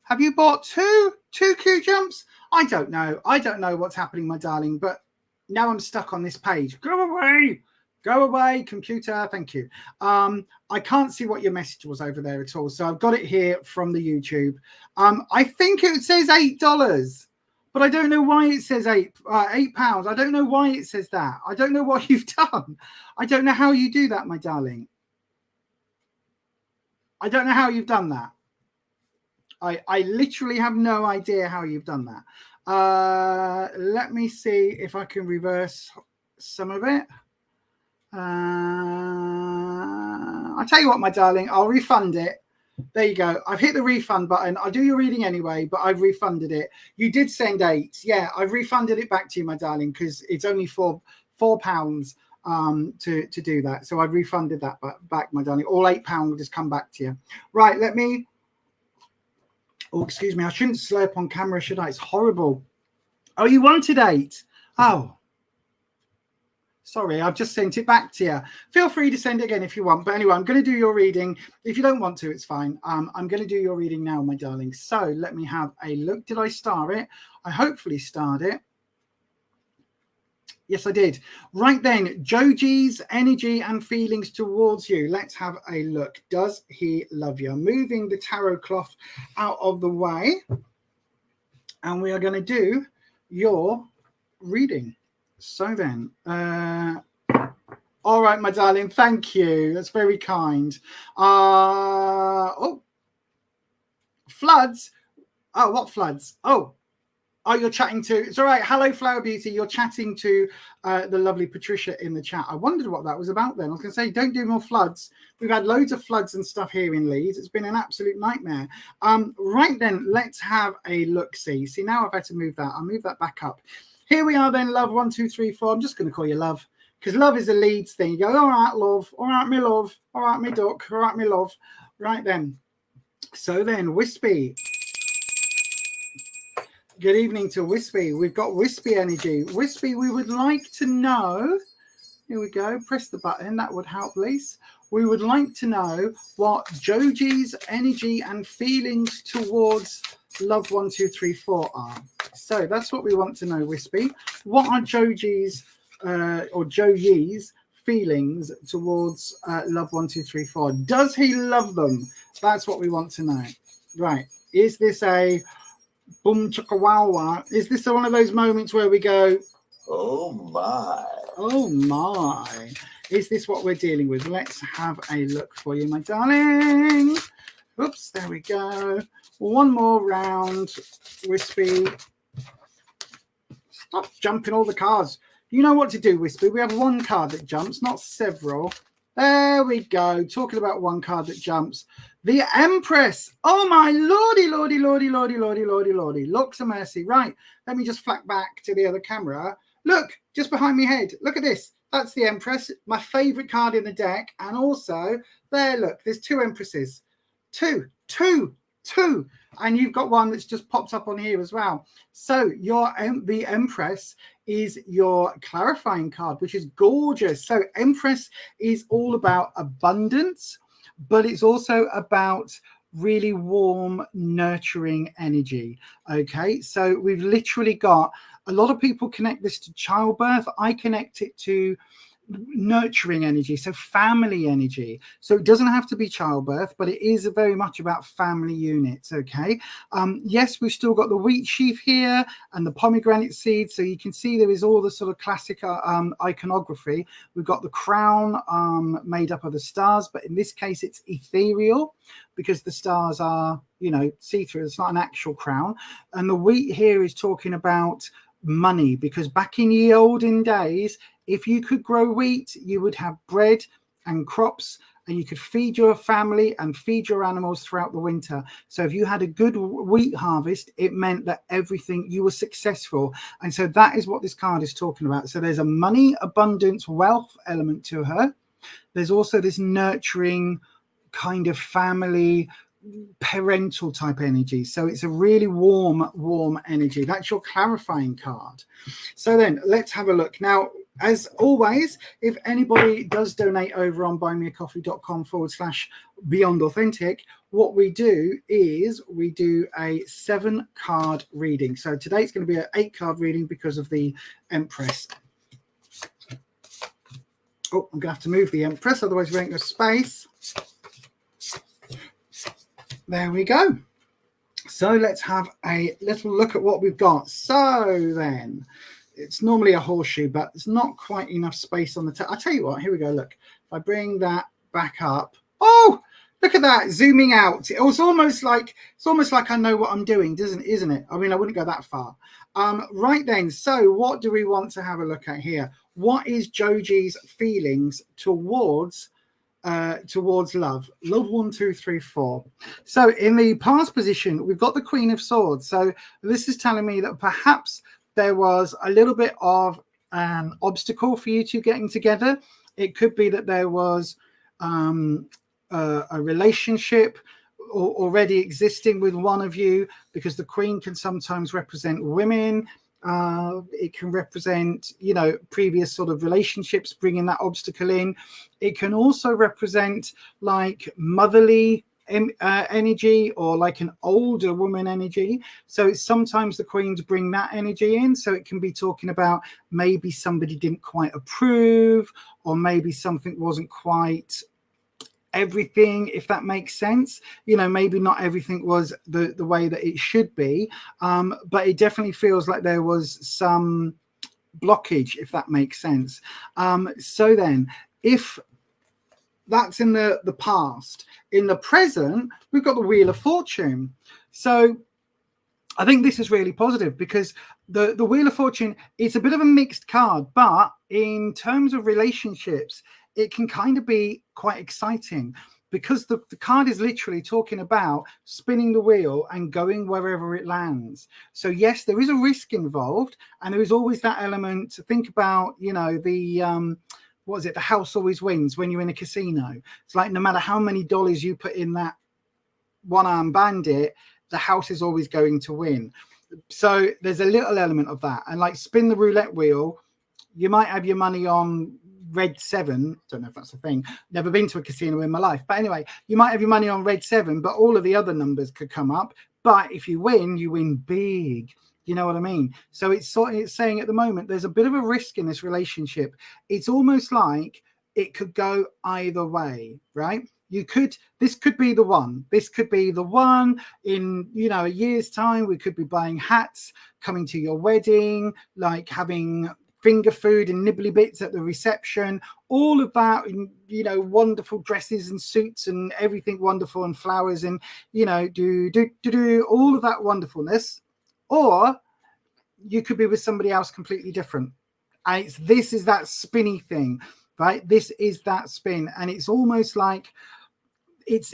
have you bought two Q jumps? I don't know. I don't know what's happening, my darling, but now I'm stuck on this page. Go away. Go away, computer. Thank you. I can't see what your message was over there at all. So I've got it here from the YouTube. I think it says $8, but I don't know why it says £8. I don't know why it says that. I don't know what you've done. I don't know how you do that, my darling. I don't know how you've done that. I literally have no idea how you've done that. Let me see if I can reverse some of it. I'll tell you what, my darling, I'll refund it. There you go. I've hit the refund button. I'll do your reading anyway, but I've refunded it. You did send $8. Yeah, I've refunded it back to you, my darling, because it's only £4 to do that. So I've refunded that back, my darling. All £8 will just come back to you. Right, let me... Oh, excuse me. I shouldn't slurp on camera, should I? It's horrible. Oh, you wanted $8? Oh. Sorry, I've just sent it back to you. Feel free to send it again if you want. But anyway, I'm going to do your reading. If you don't want to, it's fine. I'm going to do your reading now, my darling. So let me have a look. Did I star it? I hopefully starred it. Yes, I did. Right then, Joji's energy and feelings towards you. Let's have a look. Does he love you? Moving the tarot cloth out of the way. And we are going to do your reading. So then, all right, my darling, thank you. That's very kind. Oh, floods. Oh, what floods? Oh, you're chatting to, it's all right. Hello, Flower Beauty. You're chatting to the lovely Patricia in the chat. I wondered what that was about then. I was going to say, don't do more floods. We've had loads of floods and stuff here in Leeds. It's been an absolute nightmare. Right then, let's have a look-see. See, now I've had to move that. I'll move that back up. Here we are then, love 1, 2, 3, 4. I'm just going to call you love because love is a leads thing. You go, all right, love. All right, me love. All right, me duck. All right, me love. Right then. So then, Wispy. Good evening to Wispy. We've got Wispy energy. Wispy, we would like to know. Here we go. Press the button. That would help, please. We would like to know what Joji's energy and feelings towards love 1, 2, 3, 4 are. So that's what we want to know, Wispy. What are Joji's or Joji's feelings towards love 1, 2, 3, 4? Does he love them? That's what we want to know. Right. Is this a boom chaka wow wow? Is this one of those moments where we go, Oh my. oh my? Is this what we're dealing with? Let's have a look for you, my darling. Oops, there we go. One more round, Wispy. Stop jumping all the cards. You know what to do, Wispy. We have one card that jumps, not several. There we go. Talking about one card that jumps. The Empress. Oh my lordy, lordy, lordy, lordy, lordy, lordy, lordy. Looks a mercy. Right. Let me just flack back to the other camera. Look, just behind my head. Look at this. That's the Empress, my favorite card in the deck. And also, there, look, there's 2 Empresses. Two. And you've got one that's just popped up on here as well. So the Empress is your clarifying card, which is gorgeous. So Empress is all about abundance, but it's also about really warm, nurturing energy. Okay, so we've literally got a lot of people connect this to childbirth. I connect it to nurturing energy, so family energy. So it doesn't have to be childbirth, but it is very much about family units. Okay, yes, we've still got the wheat sheaf here and the pomegranate seeds, so you can see there is all the sort of classic iconography. We've got the crown made up of the stars, but in this case it's ethereal because the stars are, you know, see-through. It's not an actual crown. And the wheat here is talking about money, because back in the olden days, if you could grow wheat, you would have bread and crops, and you could feed your family and feed your animals throughout the winter. So if you had a good wheat harvest, it meant that everything, you were successful. And so that is what this card is talking about. So there's a money, abundance, wealth element to her. There's also this nurturing kind of family, parental type energy. So it's a really warm energy. That's your clarifying card. So then let's have a look. Now, as always, if anybody does donate over on buymeacoffee.com/Beyond Authentic, what we do is we do a 7-card reading. So today it's going to be an 8-card reading because of the Empress. Oh, I'm going to have to move the Empress, otherwise we ain't got space. There we go. So let's have a little look at what we've got. So then, it's normally a horseshoe, but there's not quite enough space on the top. I'll tell you what, here we go. Look, if I bring that back up. Oh, look at that, zooming out. It's almost like I know what I'm doing, isn't it? I mean, I wouldn't go that far. Right then, so what do we want to have a look at here? What is Joji's feelings towards love? Love 1, 2, 3, 4. So in the past position, we've got the Queen of Swords. So this is telling me that perhaps there was a little bit of an obstacle for you two getting together. It could be that there was a relationship already existing with one of you, because the Queen can sometimes represent women. It can represent, you know, previous sort of relationships bringing that obstacle in. It can also represent like motherly energy, or like an older woman energy. So sometimes the Queens bring that energy in. So it can be talking about maybe somebody didn't quite approve, or maybe something wasn't quite everything, if that makes sense. You know, maybe not everything was the way that it should be, but it definitely feels like there was some blockage, if that makes sense. So then, if that's in the past, in the present, we've got the Wheel of Fortune. So I think this is really positive, because the Wheel of Fortune is a bit of a mixed card, but in terms of relationships, it can kind of be quite exciting, because the card is literally talking about spinning the wheel and going wherever it lands. So yes, there is a risk involved, and there is always that element to think about, you know, the what is it, the house always wins when you're in a casino. It's like no matter how many dollars you put in that one-armed bandit, the house is always going to win. So there's a little element of that. And like spin the roulette wheel, you might have your money on red 7. Don't know if that's a thing. Never been to a casino in my life. But anyway, you might have your money on red 7, but all of the other numbers could come up. But if you win big. You know what I mean? So it's saying at the moment, there's a bit of a risk in this relationship. It's almost like it could go either way, right? This could be the one. This could be the one in, you know, a year's time. We could be buying hats, coming to your wedding, like having finger food and nibbly bits at the reception, all of that, you know, wonderful dresses and suits and everything wonderful, and flowers and, you know, all of that wonderfulness. Or you could be with somebody else completely different. And this is that spinny thing, right? This is that spin. And it's almost like it's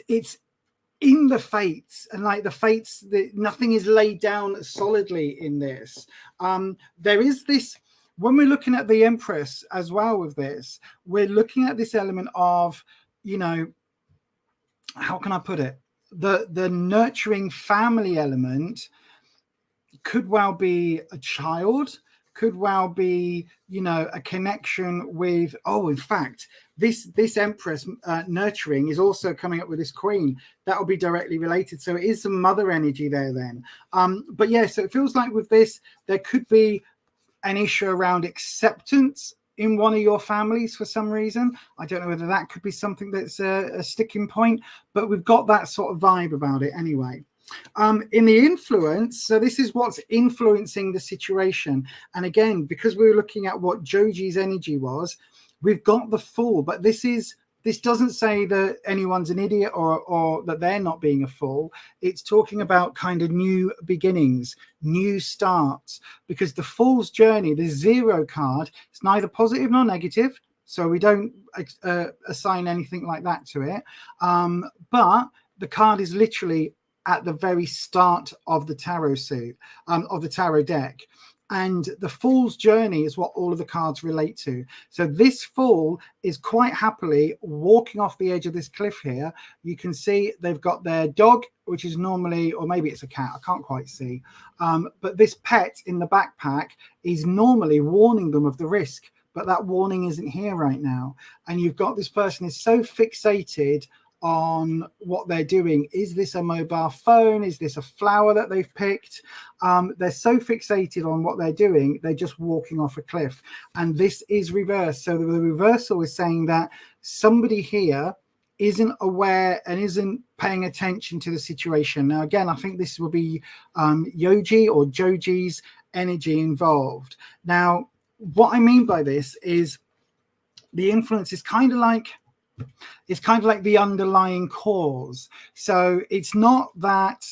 in the fates, and like the fates, that nothing is laid down solidly in this. There is this, when we're looking at the Empress as well with this, we're looking at this element of, you know, how can I put it? The nurturing family element could well be a child, could well be, you know, a connection with, oh, in fact, this Empress nurturing is also coming up with this Queen. That will be directly related. So it is some mother energy there then. But yeah, so it feels like with this, there could be an issue around acceptance in one of your families for some reason. I don't know whether that could be something that's a sticking point, but we've got that sort of vibe about it anyway. In the influence, so this is what's influencing the situation. And again, because we were looking at what Joji's energy was, we've got the Fool, but this doesn't say that anyone's an idiot or that they're not being a fool. It's talking about kind of new beginnings, new starts, because the Fool's journey, the 0 card, it's neither positive nor negative. So we don't assign anything like that to it. But the card is literally at the very start of the tarot suit, of the tarot deck. And the Fool's journey is what all of the cards relate to. So this Fool is quite happily walking off the edge of this cliff here. You can see they've got their dog, which is normally, or maybe it's a cat, I can't quite see. But this pet in the backpack is normally warning them of the risk, but that warning isn't here right now. And you've got this person is so fixated on what they're doing. Is this a mobile phone? Is this a flower that they've picked? They're so fixated on what they're doing, they're just walking off a cliff. And this is reversed. So the reversal is saying that somebody here isn't aware and isn't paying attention to the situation. Now, again, I think this will be Yoji or Joji's energy involved. Now, what I mean by this is the influence is kind of like, it's kind of like the underlying cause. So it's not that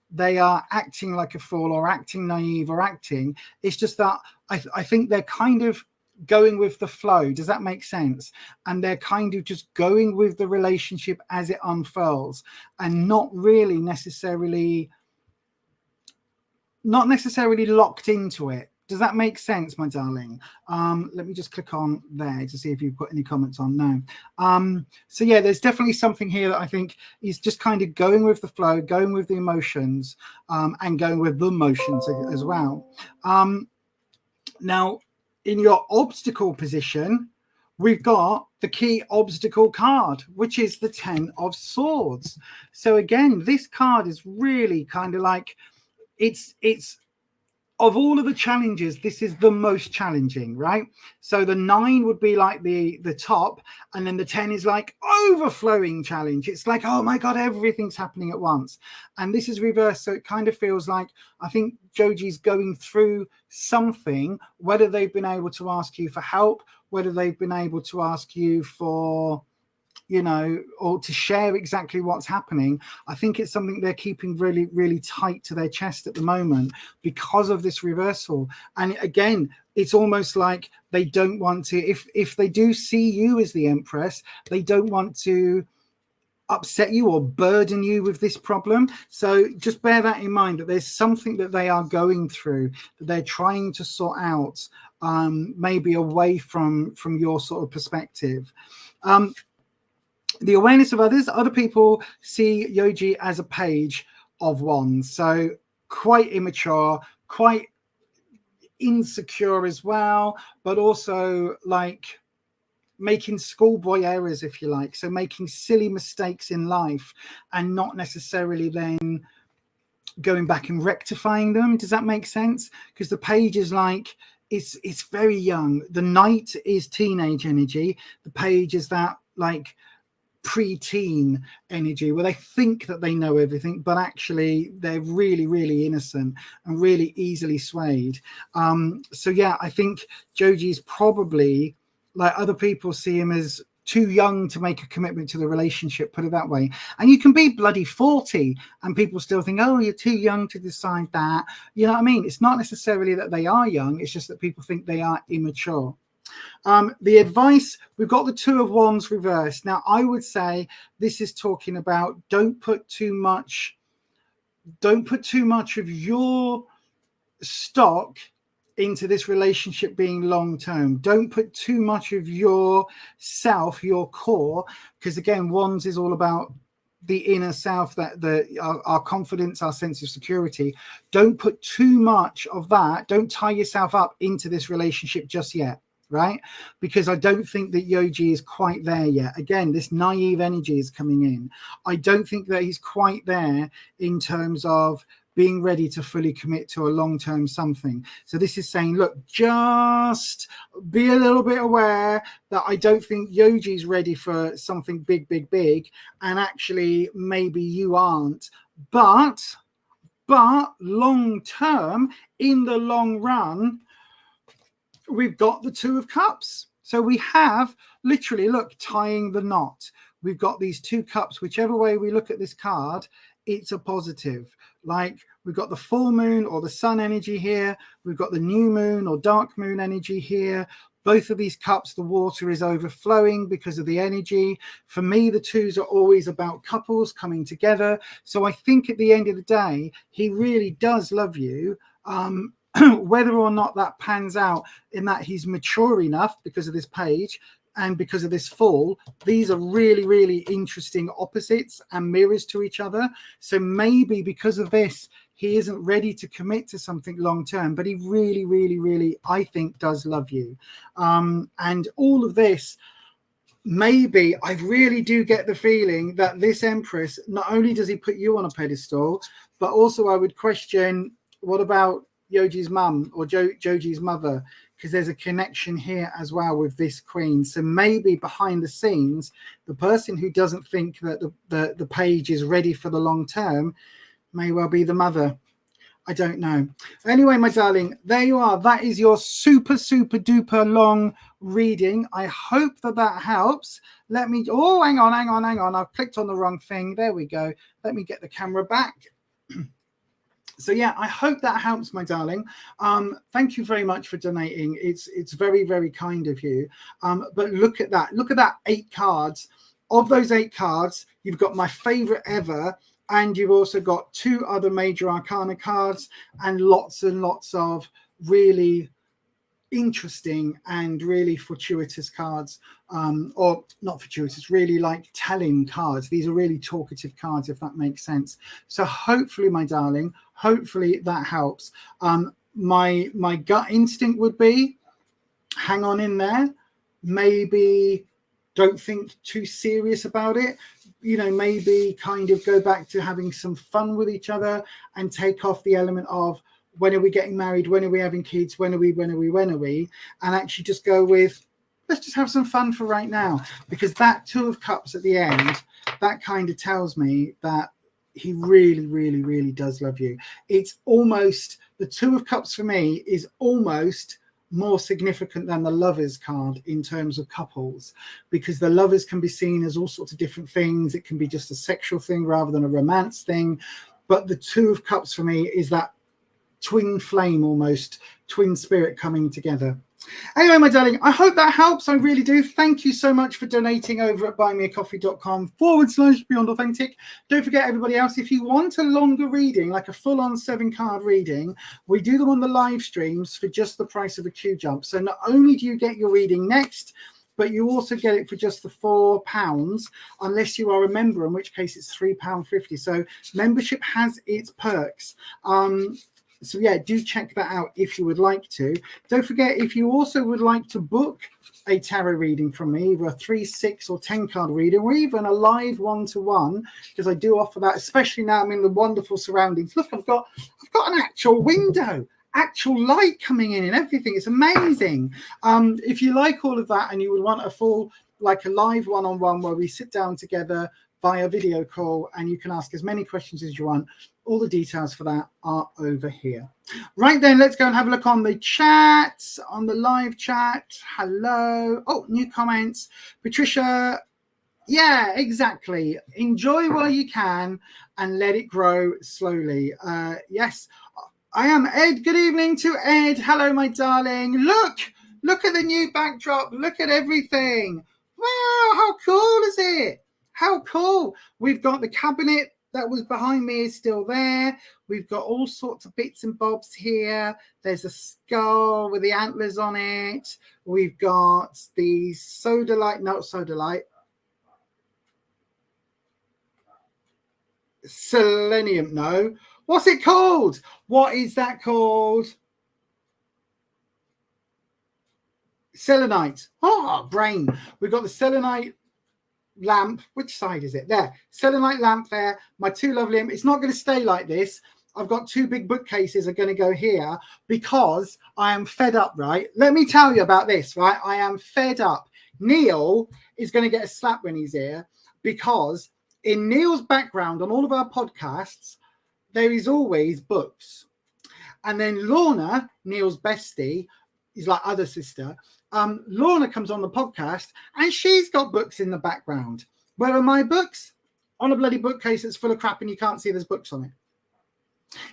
they are acting like a fool or acting naive or acting. It's just that I think they're kind of going with the flow. Does that make sense? And they're kind of just going with the relationship as it unfurls and not really necessarily locked into it. Does that make sense, my darling? Let me just click on there to see if you've got any comments on now. So yeah, there's definitely something here that I think is just kind of going with the flow, going with the emotions, and going with the motions as well. Now, in your obstacle position, we've got the key obstacle card, which is the 10 of Swords. So again, this card is really kind of like, it's of all of the challenges, this is the most challenging, right? So the 9 would be like the top, and then the 10 is like overflowing challenge. It's like, oh my God, everything's happening at once. And this is reversed. So it kind of feels like, I think Joji's going through something, whether they've been able to ask you for help, whether they've been able to ask you for, you know, or to share exactly what's happening. I think it's something they're keeping really, really tight to their chest at the moment because of this reversal. And again, it's almost like they don't want to, if they do see you as the Empress, they don't want to upset you or burden you with this problem. So just bear that in mind, that there's something that they are going through, that they're trying to sort out, maybe away from your sort of perspective. The awareness of others. Other people see Yogi as a page of wands, so quite immature, quite insecure as well, but also like making schoolboy errors, if you like, so making silly mistakes in life and not necessarily then going back and rectifying them. Does that make sense? Because the page is like, it's very young. The knight is teenage energy. The page is that like pre-teen energy where they think that they know everything, but actually they're really, really innocent and really easily swayed. So yeah, I think Joji's probably, like, other people see him as too young to make a commitment to the relationship, put it that way. And you can be bloody 40 and people still think, oh, you're too young to decide that. You know what I mean? It's not necessarily that they are young, it's just that people think they are immature. The advice, we've got the Two of Wands reversed. Now, I would say this is talking about don't put too much of your stock into this relationship being long term. Don't put too much of yourself, your core, because again, Wands is all about the inner self, that our confidence, our sense of security. Don't put too much of that. Don't tie yourself up into this relationship just yet. Right? Because I don't think that Yogi is quite there yet. Again, this naive energy is coming in. I don't think that he's quite there in terms of being ready to fully commit to a long-term something. So this is saying, look, just be a little bit aware that I don't think Yogi's ready for something big, big, big. And actually, maybe you aren't. But long-term, in the long run, we've got the Two of Cups. So we have literally, look, tying the knot. We've got these two cups. Whichever way we look at this card, it's a positive. Like, we've got the full moon or the sun energy here. We've got the new moon or dark moon energy here. Both of these cups, the water is overflowing because of the energy. For me, the twos are always about couples coming together. So I think at the end of the day, he really does love you. Whether or not that pans out in that he's mature enough because of this page and because of this fall, these are really, really interesting opposites and mirrors to each other. So maybe because of this, he isn't ready to commit to something long term, but he really, really, really, I think, does love you. And all of this, maybe, I really do get the feeling that this Empress, not only does he put you on a pedestal, but also I would question, what about Yogi's mum or Joji's mother, because there's a connection here as well with this queen. So maybe behind the scenes, the person who doesn't think that the page is ready for the long term may well be the mother. I don't know. Anyway, my darling, there you are. That is your super, super duper long reading. I hope that helps. Let me, oh, hang on. I've clicked on the wrong thing. There we go. Let me get the camera back. So yeah, I hope that helps, my darling. Thank you very much for donating. It's very, very kind of you. But look at that. Look at that 8 cards. Of those 8 cards, you've got my favorite ever. And you've also got 2 other major arcana cards and lots of really interesting and really fortuitous cards, or not fortuitous, really like telling cards. These are really talkative cards, if that makes sense. So hopefully, my darling, hopefully that helps. My gut instinct would be hang on in there. Maybe don't think too serious about it. You know, maybe kind of go back to having some fun with each other and take off the element of when are we getting married, when are we having kids, when are we, and actually just go with, let's just have some fun for right now. Because that 2 of Cups at the end, that kind of tells me that he really, really, really does love you. It's almost, the 2 of Cups for me is almost more significant than the Lovers card in terms of couples, because the Lovers can be seen as all sorts of different things. It can be just a sexual thing rather than a romance thing. But the 2 of Cups for me is that twin flame, almost twin spirit coming together. Anyway, my darling, I hope that helps. I really do. Thank you so much for donating over at buymeacoffee.com/Beyond Authentic. Don't forget, everybody else, if you want a longer reading, like a full-on 7-card reading, we do them on the live streams for just the price of a queue jump. So not only do you get your reading next, but you also get it for just the £4, unless you are a member, in which case it's £3.50. So membership has its perks. So yeah, do check that out if you would like to. Don't forget, if you also would like to book a tarot reading from me, either a 3, 6 or 10 card reading, or even a live one-to-one, because I do offer that, especially now I'm in the wonderful surroundings. Look, I've got an actual window, actual light coming in and everything. It's amazing. If you like all of that and you would want a full, like a live one-on-one where we sit down together via video call and you can ask as many questions as you want, all the details for that are over here. Right then, let's go and have a look on the chat, on the live chat. Hello. Oh, new comments. Patricia. Yeah, exactly. Enjoy while you can and let it grow slowly. Yes, I am Ed. Good evening to Ed. Hello, my darling. Look at the new backdrop. Look at everything. Wow, how cool is it? How cool. We've got the cabinet that was behind me is still there. We've got all sorts of bits and bobs here. There's a skull with the antlers on it. We've got the sodalite, not sodalite, selenium, no. What's it called? What is that called? Selenite. Oh, brain. We've got the selenite lamp. Which side is it? There. Selenite lamp there. My two lovely. It's not going to stay like this. I've got 2 big bookcases are going to go here because I am fed up, right? Let me tell you about this, right? I am fed up. Neil is going to get a slap when he's here because in Neil's background on all of our podcasts, there is always books. And then Lorna, Neil's bestie, is like other sister. Lorna comes on the podcast and she's got books in the background. Where are my books? On a bloody bookcase that's full of crap and you can't see there's books on it.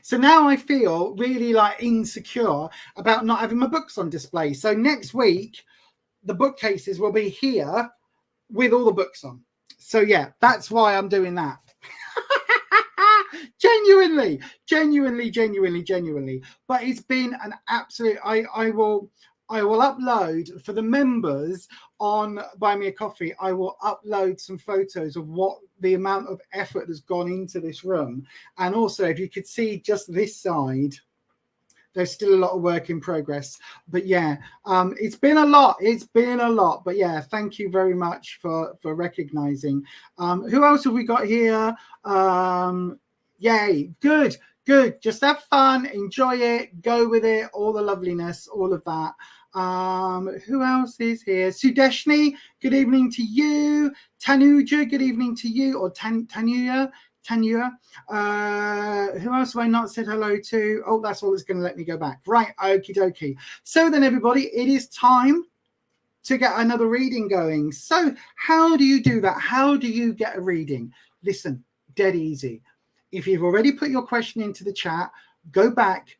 So now I feel really like insecure about not having my books on display. So next week, the bookcases will be here with all the books on. So yeah, that's why I'm doing that. Genuinely. But it's been an absolute, I will upload for the members on Buy Me a Coffee. I will upload some photos of what the amount of effort has gone into this room. And also, if you could see just this side, there's still a lot of work in progress. But yeah, it's been a lot. But yeah, thank you very much for recognizing. Who else have we got here? Yay, good. Just have fun, enjoy it, go with it, all the loveliness, all of that. Who else is here? Sudeshni, good evening to you. Tanuja, good evening to you. Or Tanuya. Who else have I not said hello to? Oh, that's all that's going to let me go back. Right, okie dokie. So then, everybody, it is time to get another reading going. So how do you do that? How do you get a reading? Listen, dead easy. If you've already put your question into the chat, go back,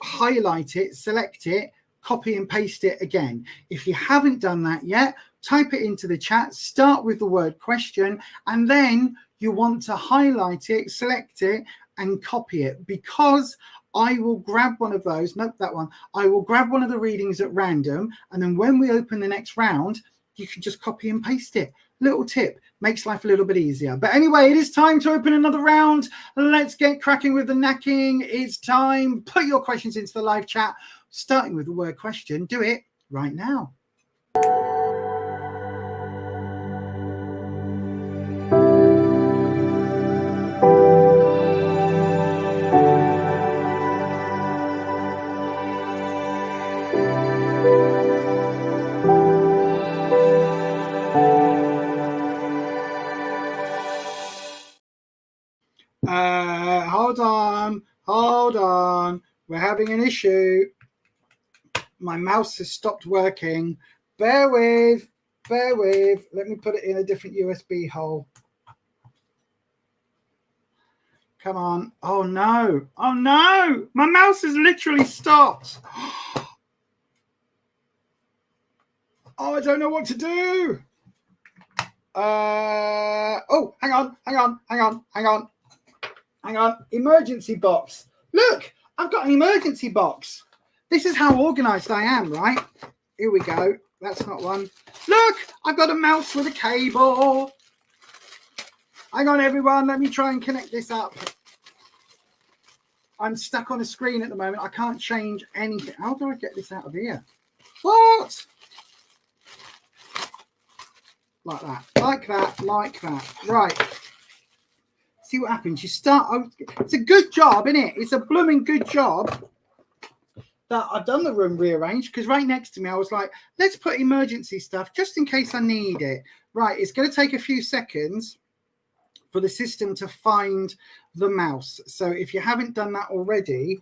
highlight it, select it, copy and paste it again. If you haven't done that yet, type it into the chat, start with the word question, and then you want to highlight it, select it, and copy it, because I will grab one of those, nope, that one. I will grab one of the readings at random, and then when we open the next round, you can just copy and paste it. Little tip, makes life a little bit easier. But anyway, it is time to open another round. Let's get cracking with the knacking. It's time. Put your questions into the live chat, starting with the word question. Do it right now. Hold on. We're having an issue. My mouse has stopped working. Bear with. Let me put it in a different USB hole. Come on. Oh no. My mouse has literally stopped. Oh, I don't know what to do. Oh, hang on. Emergency box. Look, I've got an emergency box. This is how organized I am, right? Here we go. That's not one. Look, I've got a mouse with a cable. Hang on, everyone. Let me try and connect this up. I'm stuck on a screen at the moment. I can't change anything. How do I get this out of here? What? Like that, like that, like that. Right. See what happens. You start. It's a good job, isn't it? It's a blooming good job that I've done the room rearranged, because right next to me, I was like, let's put emergency stuff just in case I need it. Right. It's going to take a few seconds for the system to find the mouse. So if you haven't done that already,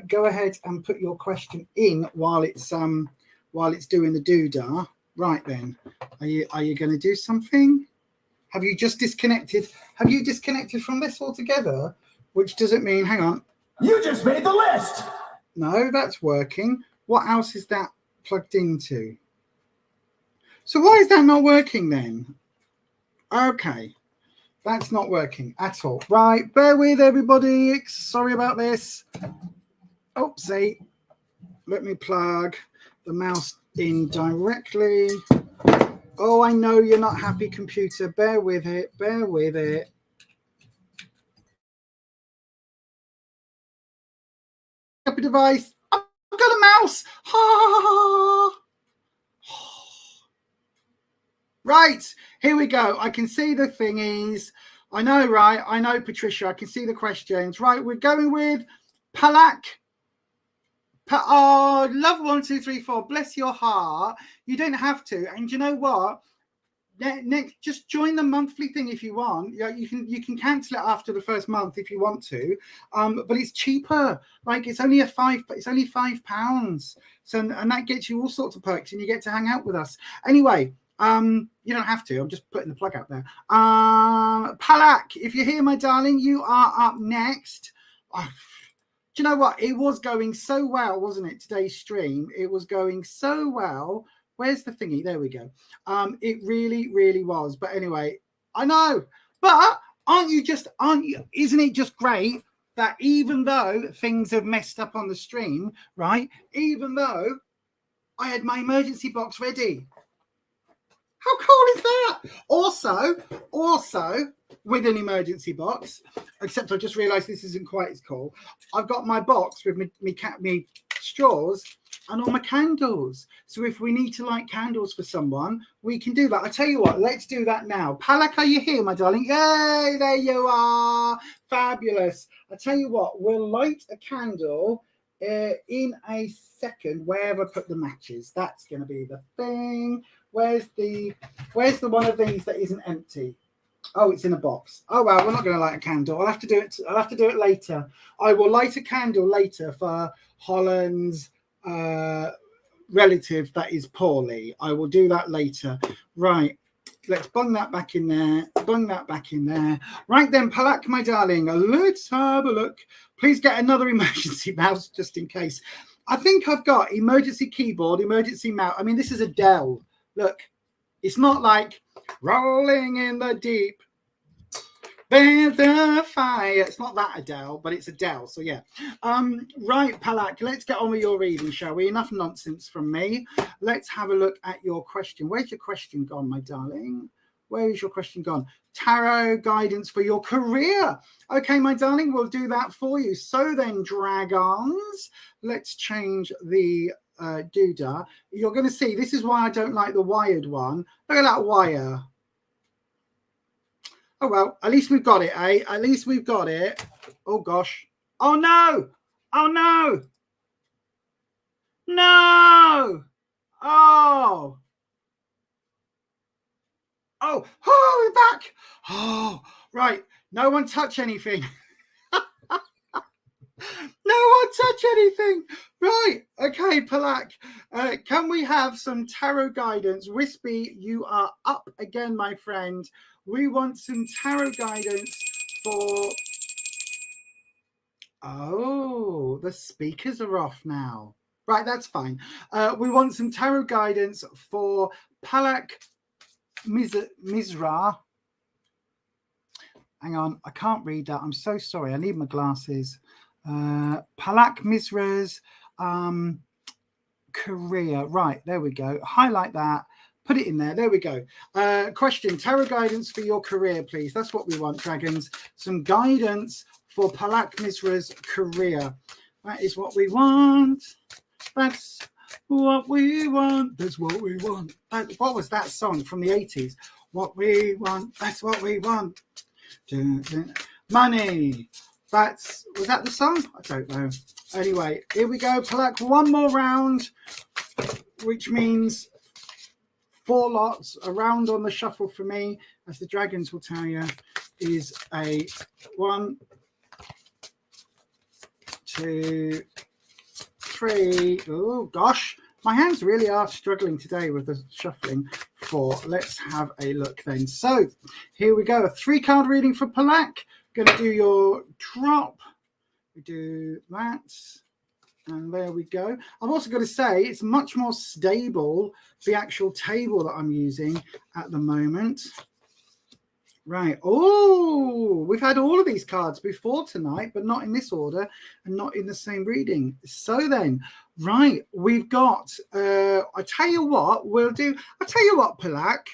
go ahead and put your question in while it's doing the doodah. Right then, are you going to do something? Have you just disconnected? Have you disconnected from this altogether? Which doesn't mean, hang on. You just made the list. No, that's working. What else is that plugged into? So why is that not working then? Okay, that's not working at all. Right, bear with everybody. Sorry about this. Oopsie. Let me plug the mouse in directly. Oh, I know you're not happy, computer. Bear with it. Bear with it. Up a device. I've got a mouse. Right, here we go. I can see the thingies. I know, right? I know, Patricia. I can see the questions. Right, we're going with Palak. Oh, love 1234. Bless your heart. You don't have to. And you know what? Next, just join the monthly thing if you want. Yeah, you can cancel it after the first month if you want to. But it's cheaper. Like it's only £5. So and that gets you all sorts of perks, and you get to hang out with us. Anyway, you don't have to. I'm just putting the plug out there. Palak, if you're here, my darling, you are up next. Oh, do you know what? It was going so well, wasn't it? Today's stream. It was going so well. Where's the thingy? There we go. It really, really was. But anyway, I know. But isn't it just great that even though things have messed up on the stream, right? Even though I had my emergency box ready. How cool is that? Also, with an emergency box, except I just realised this isn't quite as cool. I've got my box with me straws and all my candles. So if we need to light candles for someone, we can do that. I tell you what, let's do that now. Palak, are you here, my darling? Yay, there you are. Fabulous. I tell you what, we'll light a candle in a second. Where have I put the matches? That's going to be the thing. Where's the one of these that isn't empty? Oh, it's in a box. Oh well, we're not going to light a candle. I'll have to do it later. I will light a candle later for Holland's relative that is poorly. I will do that later. Right. Let's bung that back in there. Bung that back in there. Right then, Palak, my darling, let's have a look. Please get another emergency mouse just in case. I think I've got emergency keyboard, emergency mouse. I mean, this is a Dell. Look, it's not like rolling in the deep. There's a fire. It's not that Adele, but it's Adele. So yeah. Right, Palak, let's get on with your reading, shall we? Enough nonsense from me. Let's have a look at your question. Where's your question gone, my darling? Where is your question gone? Tarot guidance for your career. Okay, my darling, we'll do that for you. So then, dragons, let's change the doodah. You're going to see, this is why I don't like the wired one. Look at that wire. Oh, well, at least we've got it, eh? At least we've got it. Oh, gosh. Oh, no. Oh, no. No. Oh. Oh, we're back. Oh, right. No one touch anything. No one touch anything. Right. Okay, Palak. Can we have some tarot guidance? Wispy, you are up again, my friend. We want some tarot guidance for... Oh, the speakers are off now. Right, that's fine. We want some tarot guidance for Palak Misra. Hang on, I can't read that. I'm so sorry. I need my glasses. Palak Misra's career. Right, there we go. Highlight that. Put it in there. There we go. Question, tarot guidance for your career, please. That's what we want, dragons. Some guidance for Palak Misra's career. That is what we want. That's what we want. That's what we want. What was that song from the 80s? What we want. That's what we want. Money. Was that the song? I don't know. Anyway, here we go. Palak, one more round, which means 4 lots. A round on the shuffle for me, as the dragons will tell you, is a 1, 2, 3. Oh gosh, my hands really are struggling today with the shuffling. 4. Let's have a look then. So here we go. A 3-card reading for Palak. Going to do your drop. We do that. And there we go. I've also got to say it's much more stable, the actual table that I'm using at the moment. Right. Oh, we've had all of these cards before tonight, but not in this order and not in the same reading. So then, right, we've got, I tell you what, Palak,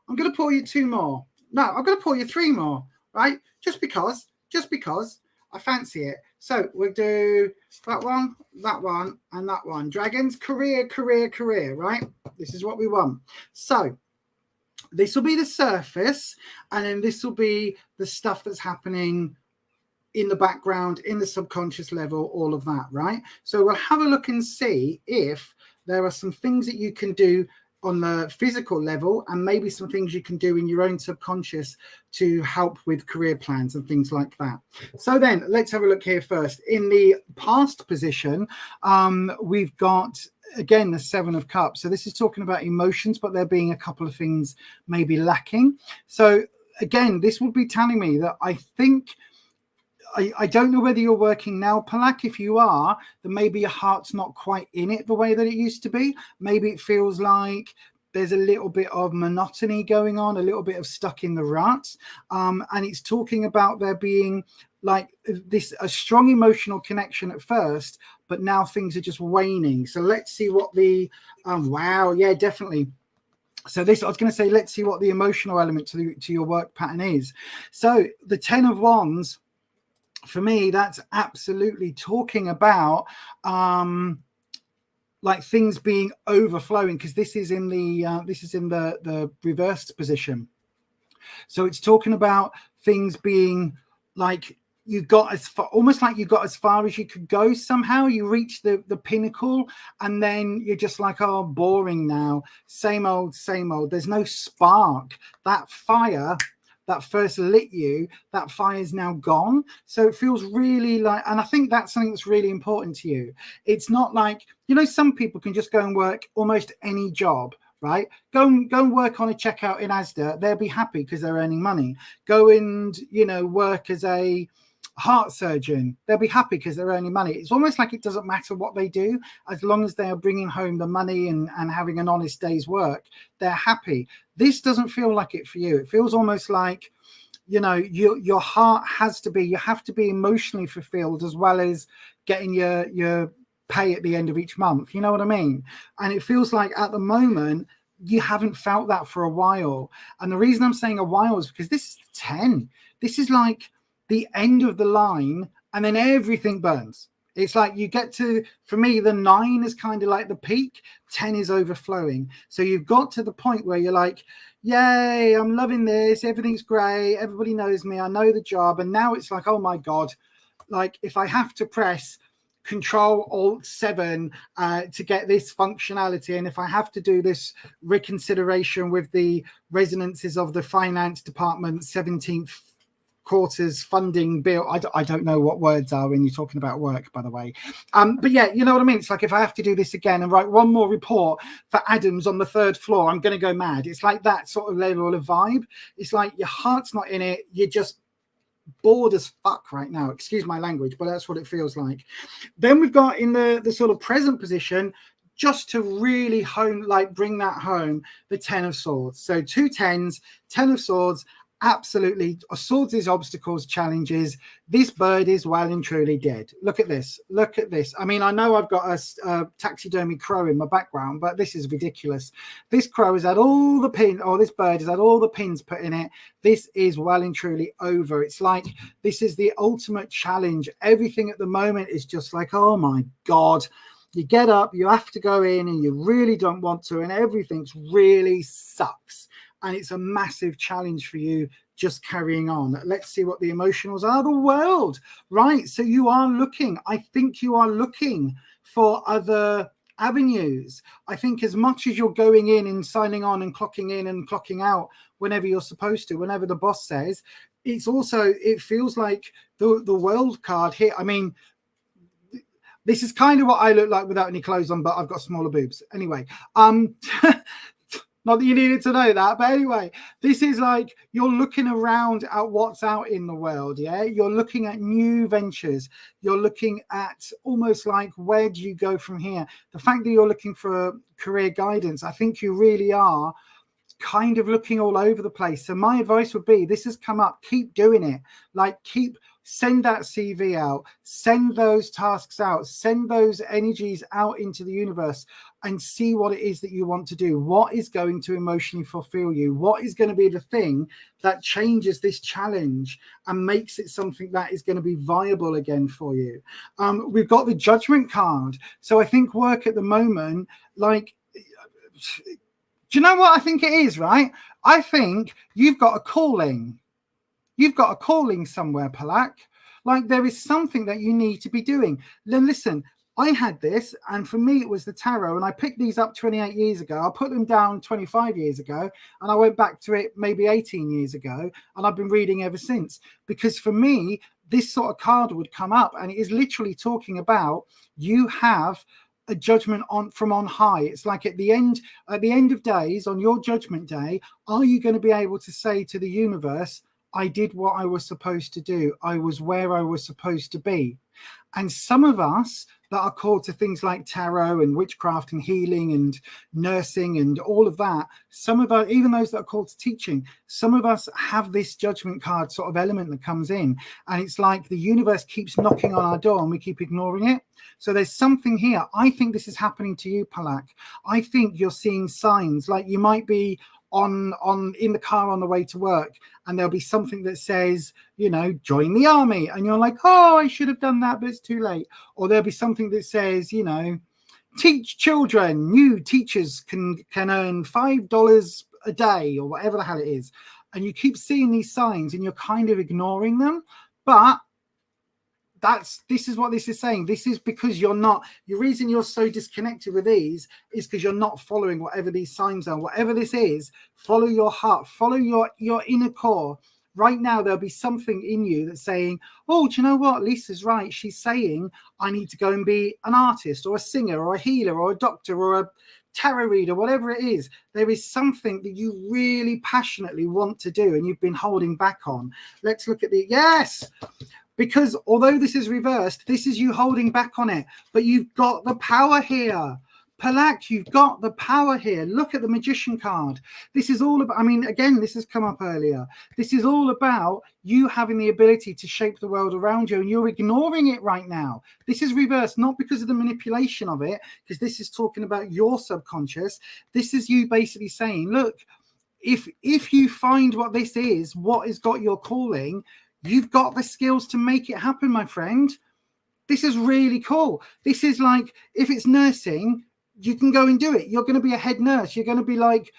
I'm going to pour you 2 more. No, I'm going to pour you 3 more, right? Just because I fancy it. So we'll do that one, and that one. Dragons, career, right? This is what we want. So this will be the surface, and then this will be the stuff that's happening in the background, in the subconscious level, all of that, right? So we'll have a look and see if there are some things that you can do on the physical level, and maybe some things you can do in your own subconscious to help with career plans and things like that. So then let's have a look here first. In the past position, we've got, again, the 7 of Cups. So this is talking about emotions, but there being a couple of things maybe lacking. So again, this would be telling me that I think, I don't know whether you're working now, Palak. If you are, then maybe your heart's not quite in it the way that it used to be. Maybe it feels like there's a little bit of monotony going on, a little bit of stuck in the rut. And it's talking about there being like a strong emotional connection at first, but now things are just waning. So let's see what the, wow, yeah, definitely. So this, I was going to say, let's see what the emotional element to your work pattern is. So the 10 of Wands, for me, that's absolutely talking about like things being overflowing, because this is in the reversed position. So it's talking about things being like you got as far, almost like you got as far as you could go. Somehow you reach the pinnacle, and then you're just like, oh, boring now, same old. There's no spark. That fire that first lit you, that fire is now gone. So it feels really like, and I think that's something that's really important to you. It's not like, you know, some people can just go and work almost any job, right? Go and work on a checkout in Asda. They'll be happy because they're earning money. Go and, you know, work as a heart surgeon. They'll be happy because they're earning money. It's almost like it doesn't matter what they do, as long as they are bringing home the money and having an honest day's work, they're happy. This doesn't feel like it for you. It feels almost like, you know, your heart has to be, you have to be emotionally fulfilled as well as getting your pay at the end of each month. You know what I mean? And it feels like at the moment you haven't felt that for a while. And the reason I'm saying a while is because this is 10. This is like the end of the line, and then everything burns. It's like you get to, for me, the 9 is kind of like the peak, 10 is overflowing. So you've got to the point where you're like, yay, I'm loving this, everything's great, everybody knows me, I know the job. And now it's like, oh my God, like if I have to press Control-Alt-7 to get this functionality, and if I have to do this reconsideration with the resonances of the finance department 17th quarter's funding bill, I don't know what words are when you're talking about work, by the way, but yeah, you know what I mean. It's like if I have to do this again and write one more report for Adams on the 3rd floor, I'm going to go mad. It's like that sort of level of vibe. It's like your heart's not in it, you're just bored as fuck right now. Excuse my language, but that's what it feels like. Then we've got in the sort of present position, just to really bring that home, the 10 of swords. So 2 10s, 10 of swords, absolutely. Swords is obstacles, challenges. This bird is well and truly dead. Look at this. Look at this. I mean, I know I've got a taxidermy crow in my background, but this is ridiculous. This crow has had all the pins, or this bird has had all the pins put in it. This is well and truly over. It's like, this is the ultimate challenge. Everything at the moment is just like, oh my God. You get up, you have to go in, and you really don't want to, and everything's really sucks. And it's a massive challenge for you just carrying on. Let's see what the emotionals are. The world, right? So you are looking, I think you are looking for other avenues. I think as much as you're going in and signing on and clocking in and clocking out whenever you're supposed to, whenever the boss says, it's also, it feels like the world card here. I mean, this is kind of what I look like without any clothes on, but I've got smaller boobs. Anyway, not that you needed to know that, but anyway, this is like you're looking around at what's out in the world, yeah? You're looking at new ventures. You're looking at almost like, where do you go from here? The fact that you're looking for career guidance, I think you really are kind of looking all over the place. So my advice would be, this has come up, keep doing it. Like, send that CV out, send those tasks out, send those energies out into the universe and see what it is that you want to do. What is going to emotionally fulfill you? What is going to be the thing that changes this challenge and makes it something that is going to be viable again for you? We've got the Judgment card. So I think work at the moment, like, do you know what I think it is, right? I think you've got a calling. You've got a calling somewhere, Palak. Like, there is something that you need to be doing. Then listen, I had this, and for me, it was the tarot, and I picked these up 28 years ago. I put them down 25 years ago, and I went back to it maybe 18 years ago, and I've been reading ever since. Because for me, this sort of card would come up, and it is literally talking about you have a judgment from on high. It's like at the end of days, on your judgment day, are you going to be able to say to the universe, I did what I was supposed to do. I was where I was supposed to be. And some of us that are called to things like tarot and witchcraft and healing and nursing and all of that, some of us, even those that are called to teaching, some of us have this judgment card sort of element that comes in. And it's like the universe keeps knocking on our door and we keep ignoring it. So there's something here. I think this is happening to you, Palak. I think you're seeing signs, like you might be in the car on the way to work, and there'll be something that says, you know, join the army, and you're like, oh, I should have done that, but it's too late. Or there'll be something that says, you know, teach children, new teachers can earn $5 a day, or whatever the hell it is. And you keep seeing these signs and you're kind of ignoring them. But this is what this is saying. This is because the reason you're so disconnected with these is because you're not following whatever these signs are. Whatever this is, follow your heart, follow your inner core. Right now, there'll be something in you that's saying, oh, do you know what? Lisa's right. She's saying I need to go and be an artist or a singer or a healer or a doctor or a tarot reader, whatever it is. There is something that you really passionately want to do and you've been holding back on. Let's look at yes. Because although this is reversed, this is you holding back on it. But you've got the power here. Palak, you've got the power here. Look at the Magician card. This is all about, I mean, again, this has come up earlier. This is all about you having the ability to shape the world around you, and you're ignoring it right now. This is reversed, not because of the manipulation of it, because this is talking about your subconscious. This is you basically saying, look, if you find what this is, what has got your calling, you've got the skills to make it happen, my friend. This is really cool. This is like, if it's nursing, you can go and do it. You're going to be a head nurse. You're going to be like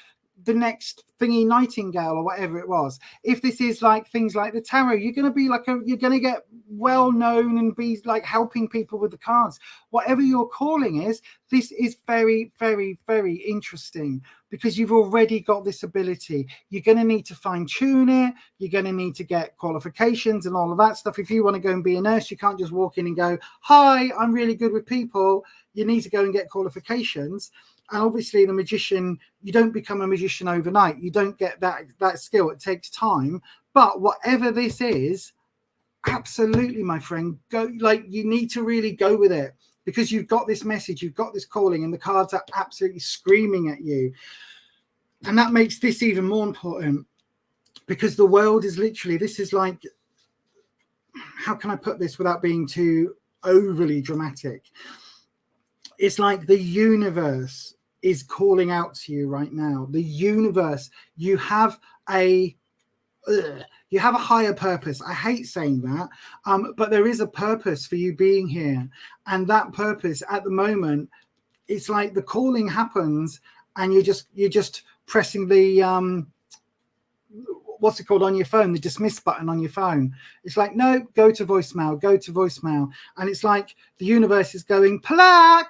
the next thingy Nightingale or whatever it was. If this is like things like the tarot, you're going to be like you're going to get well known and be like helping people with the cards. Whatever your calling is, this is very, very, very interesting because you've already got this ability. You're going to need to fine tune it. You're going to need to get qualifications and all of that stuff. If you want to go and be a nurse, you can't just walk in and go, hi, I'm really good with people. You need to go and get qualifications. And obviously the magician, you don't become a magician overnight. You don't get that skill. It takes time. But whatever this is, Absolutely, my friend. Go, like, you need to really go with it, because you've got this message, you've got this calling, and the cards are absolutely screaming at you. And that makes this even more important, because the world is literally, this is like, how can I put this without being too overly dramatic? It's like the universe is calling out to you right now. The universe, you have a higher purpose. I hate saying that, but there is a purpose for you being here. And that purpose at the moment, it's like the calling happens and you're just pressing the, what's it called on your phone, the dismiss button on your phone. It's like, no, go to voicemail, go to voicemail. And it's like the universe is going, Palak,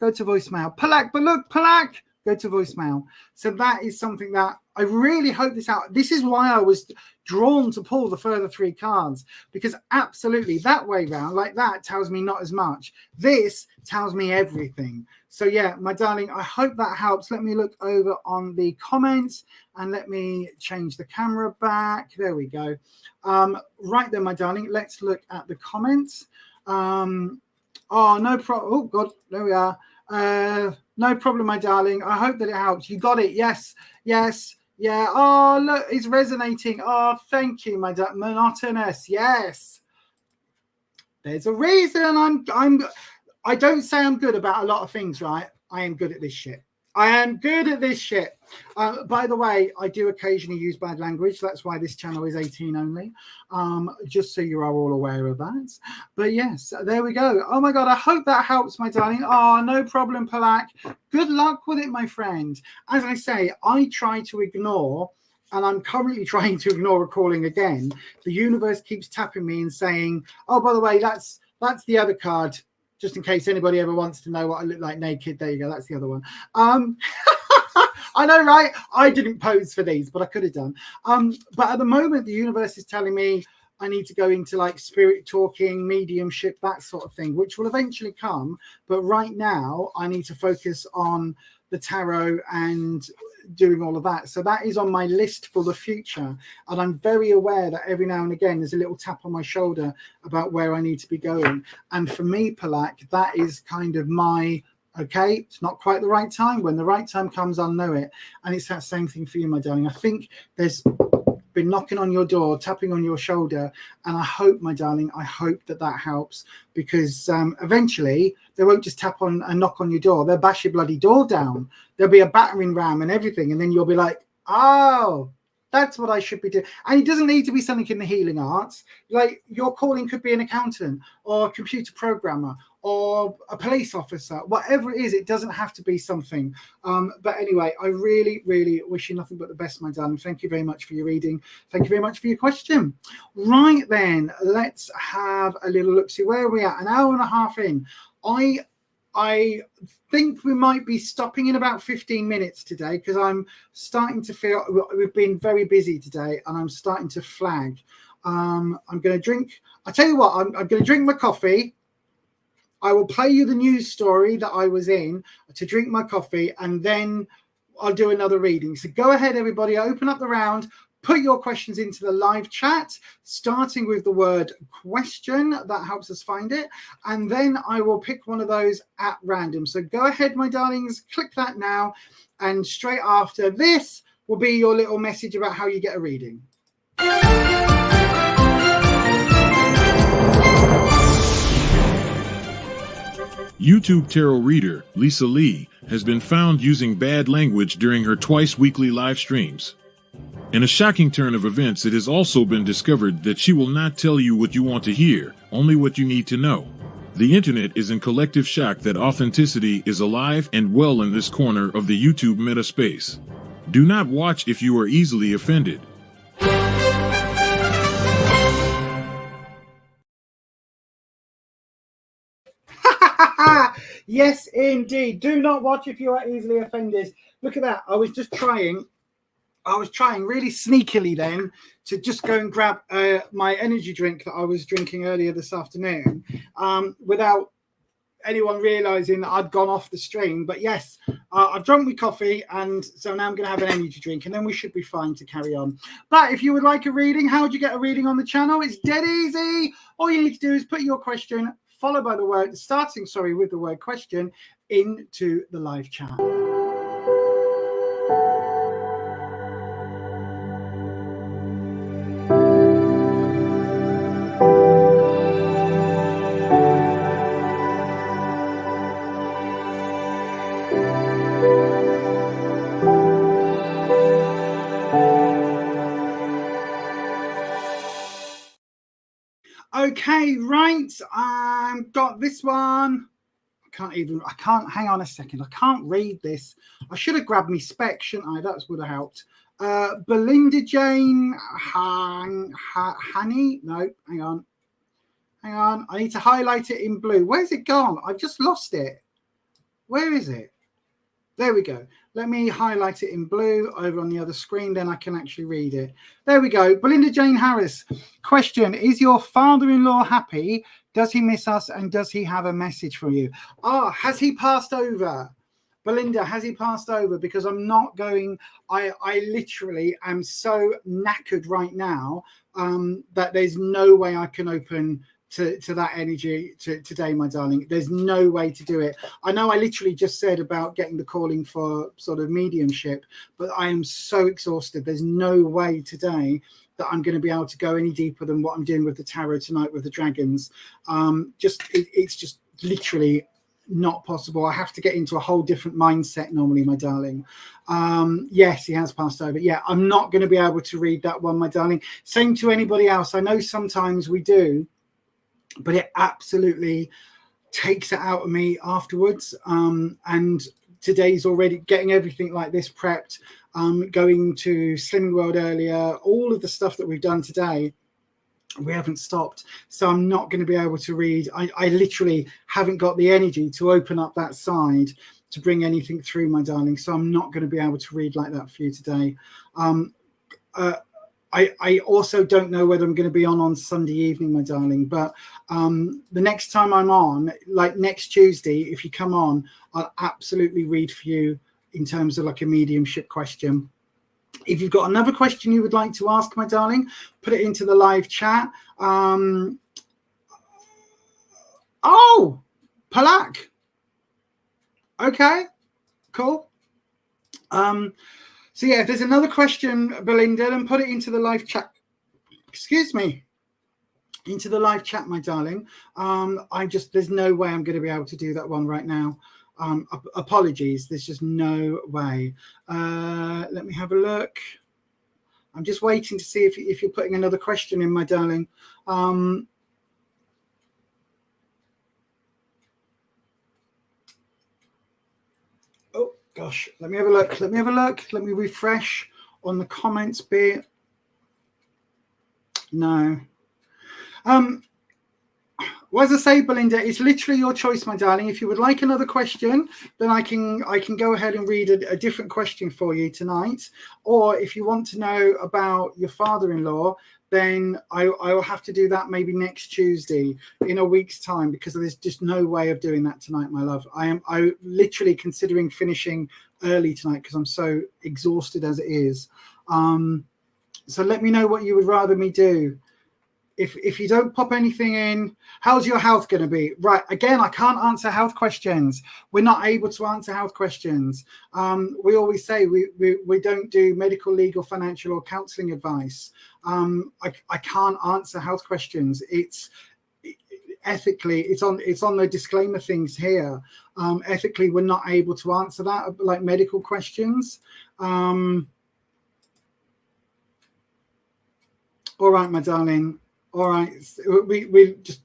go to voicemail. Palak, but look, Palak, go to voicemail. So that is something that I really hope this out. This is why I was drawn to pull the further 3 cards, because absolutely that way round, like that, tells me not as much. This tells me everything. So yeah, my darling, I hope that helps. Let me look over on the comments and let me change the camera back. There we go. Right then, my darling, let's look at the comments. Oh, no problem. Oh God, there we are. No problem, my darling. I hope that it helps. You got it. Yes, yes, yeah. Oh, look, it's resonating. Oh, thank you, my darling. Monotonous. Yes. There's a reason I don't say I'm good about a lot of things, right? I am good at this shit. I am good at this shit. By the way, I do occasionally use bad language. That's why this channel is 18 only. Just so you are all aware of that. But yes, there we go. Oh my God, I hope that helps, my darling. Oh, no problem, Palak. Good luck with it, my friend. As I say, I try to ignore, and I'm currently trying to ignore a calling again. The universe keeps tapping me and saying, oh, by the way, that's the other card. Just in case anybody ever wants to know what I look like naked. There you go. That's the other one. I know, right? I didn't pose for these, but I could have done. But at the moment, the universe is telling me I need to go into like spirit talking, mediumship, that sort of thing, which will eventually come. But right now, I need to focus on the tarot and doing all of that. So that is on my list for the future. And I'm very aware that every now and again, there's a little tap on my shoulder about where I need to be going. And for me, Palak, that is kind of my, okay, it's not quite the right time. When the right time comes, I'll know it. And it's that same thing for you, my darling. I think there's been knocking on your door, tapping on your shoulder. And I hope, my darling, I hope that that helps, because eventually they won't just tap on and knock on your door. They'll bash your bloody door down. There'll be a battering ram and everything. And then you'll be like, oh, that's what I should be doing. And it doesn't need to be something in the healing arts. Like your calling could be an accountant or a computer programmer or a police officer, whatever it is. It doesn't have to be something. But anyway, I really, really wish you nothing but the best, my darling. Thank you very much for your reading. Thank you very much for your question. Right then, let's have a little look. See, where are we at? An hour and a half in. I think we might be stopping in about 15 minutes today, because I'm starting to feel we've been very busy today and I'm starting to flag. I'm going to drink. I tell you what, I'm going to drink my coffee. I will play you the news story that I was in to drink my coffee, and then I'll do another reading. So go ahead, everybody, open up the round. Put your questions into the live chat, starting with the word question. That helps us find it. And then I will pick one of those at random. So go ahead, my darlings, click that now. And straight after this will be your little message about how you get a reading. YouTube tarot reader Lisa Lee has been found using bad language during her twice-weekly live streams. In a shocking turn of events, it has also been discovered that she will not tell you what you want to hear, only what you need to know. The internet is in collective shock that authenticity is alive and well in this corner of the YouTube meta space. Do not watch if you are easily offended. Yes, indeed. Do not watch if you are easily offended. Look at that. I was trying really sneakily then to just go and grab my energy drink that I was drinking earlier this afternoon without anyone realizing that I'd gone off the stream. But yes, I've drunk my coffee, and so now I'm going to have an energy drink, and then we should be fine to carry on. But if you would like a reading, how would you get a reading on the channel? It's dead easy. All you need to do is put your question followed by the word, starting, sorry, with the word question into the live chat. Okay, right. Got this one. I can't, hang on a second. I can't read this. I should have grabbed me spec, shouldn't I? That would have helped. Belinda Jane Honey. No, hang on. Hang on. I need to highlight it in blue. Where's it gone? I've just lost it. Where is it? There we go. Let me highlight it in blue over on the other screen, then I can actually read it. There we go. Belinda Jane Harris. Question, is your father-in-law happy? Does he miss us? And does he have a message for you? Ah, has he passed over? Belinda, has he passed over? Because I'm not going, I literally am so knackered right now that there's no way I can open to that energy today, my darling. There's no way to do it. I know I literally just said about getting the calling for sort of mediumship, but I am so exhausted. There's no way today that I'm going to be able to go any deeper than what I'm doing with the tarot tonight with the dragons. It's just literally not possible. I have to get into a whole different mindset normally, my darling. Yes, he has passed over. Yeah, I'm not going to be able to read that one, my darling. Same to anybody else. I know sometimes we do, but it absolutely takes it out of me afterwards. And today's already getting everything like this prepped, going to Slimming World earlier, all of the stuff that we've done today, we haven't stopped. So I'm not going to be able to read. I literally haven't got the energy to open up that side to bring anything through, my darling. So I'm not going to be able to read like that for you today. I also don't know whether I'm going to be on Sunday evening, my darling, but the next time I'm on, like next Tuesday, if you come on, I'll absolutely read for you in terms of like a mediumship question. If you've got another question you would like to ask, my darling, put it into the live chat. Oh, Palak. Okay, cool. So yeah, if there's another question, Belinda, then put it into the live chat. Excuse me. Into the live chat, my darling. There's no way I'm going to be able to do that one right now. Apologies. There's just no way. Let me have a look. I'm just waiting to see if you're putting another question in, my darling. Oh gosh, let me have a look. Let me have a look. Let me refresh on the comments bit. No. Well, as I say, Belinda, it's literally your choice, my darling. If you would like another question, then I can go ahead and read a different question for you tonight. Or if you want to know about your father-in-law, then I will have to do that maybe next Tuesday in a week's time, because there's just no way of doing that tonight, my love. I'm literally considering finishing early tonight because I'm so exhausted as it is. So let me know what you would rather me do. If you don't pop anything in, how's your health going to be? Right, again, I can't answer health questions. We're not able to answer health questions. We always say we don't do medical, legal, financial, or counselling advice. I can't answer health questions. Ethically, it's on the disclaimer things here. Ethically, we're not able to answer that, like medical questions. All right, my darling. All right, we just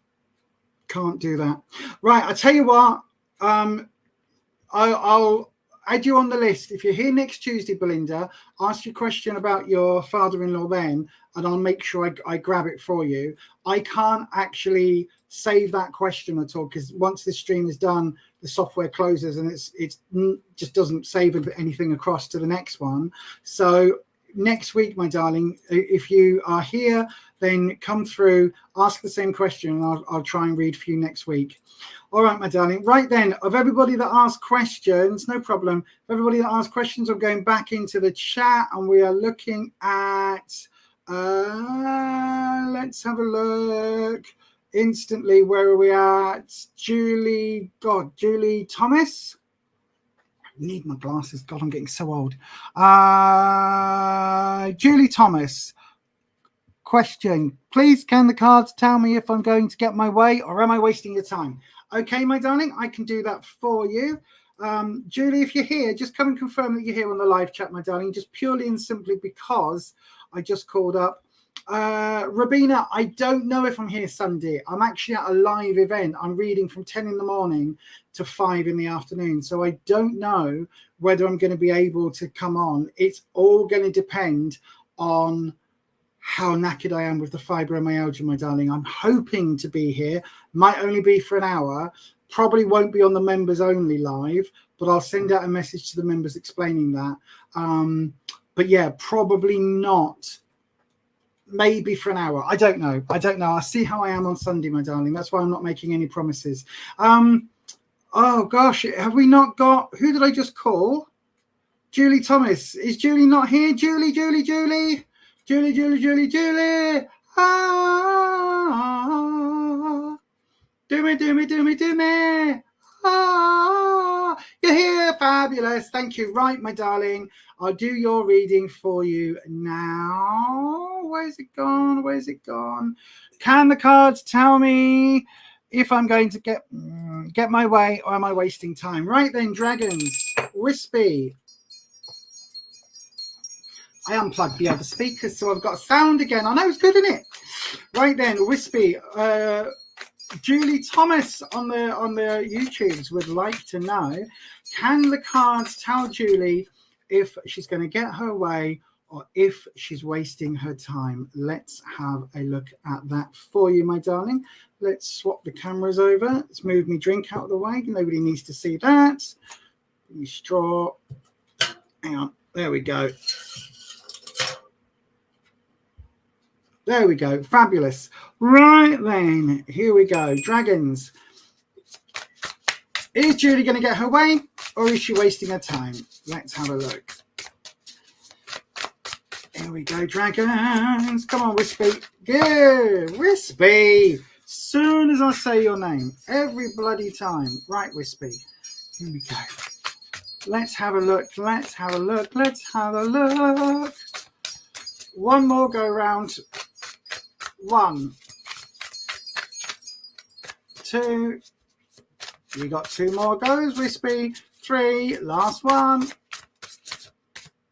can't do that. Right, I tell you what, I'll add you on the list. If you're here next Tuesday, Belinda, ask your question about your father-in-law then, and I'll make sure I grab it for you. I can't actually save that question at all, because once this stream is done, the software closes and it just doesn't save anything across to the next one. So next week, my darling, if you are here, then come through, ask the same question, and I'll try and read for you next week. All right, my darling. Right then, of everybody that asked questions, no problem. Everybody that asked questions, I'm going back into the chat, and we are looking at, let's have a look instantly. Where are we at? Julie Thomas. I need my glasses. God, I'm getting so old. Julie Thomas. Question. Please, can the cards tell me if I'm going to get my way or am I wasting your time? Okay, my darling, I can do that for you. Julie, if you're here, just come and confirm that you're here on the live chat, my darling, just purely and simply because I just called up. Rabina, I don't know if I'm here Sunday. I'm actually at a live event. I'm reading from 10 in the morning to 5 in the afternoon. So I don't know whether I'm going to be able to come on. It's all going to depend on how knackered I am with the fibromyalgia, my darling. I'm hoping to be here. Might only be for an hour. Probably won't be on the members only live, but I'll send out a message to the members explaining that. But yeah, probably not. Maybe for an hour. I don't know. I'll see how I am on Sunday, my darling. That's why I'm not making any promises. Oh gosh, have we not got, who did I just call? Julie Thomas. Is Julie not here? Julie. Ah, do me. Ah, you're here. Fabulous. Thank you. Right, my darling. I'll do your reading for you now. Where's it gone? Can the cards tell me if I'm going to get my way or am I wasting time? Right then, dragons. Wispy. I unplugged the other speakers, so I've got sound again. I know it's good, isn't it? Right then, Wispy. Julie Thomas on the YouTubes would like to know, can the cards tell Julie if she's going to get her way or if she's wasting her time? Let's have a look at that for you, my darling. Let's swap the cameras over. Let's move my drink out of the way. Nobody needs to see that. Me straw. Hang on. There we go. There we go. Fabulous. Right then, here we go. Dragons. Is Julie going to get her way or is she wasting her time? Let's have a look. Here we go, dragons. Come on, Wispy. Good. Wispy. Soon as I say your name. Every bloody time. Right, Wispy. Here we go. Let's have a look. One more go round. 1, 2. We got 2 more goes, Wispy. 3. Last one.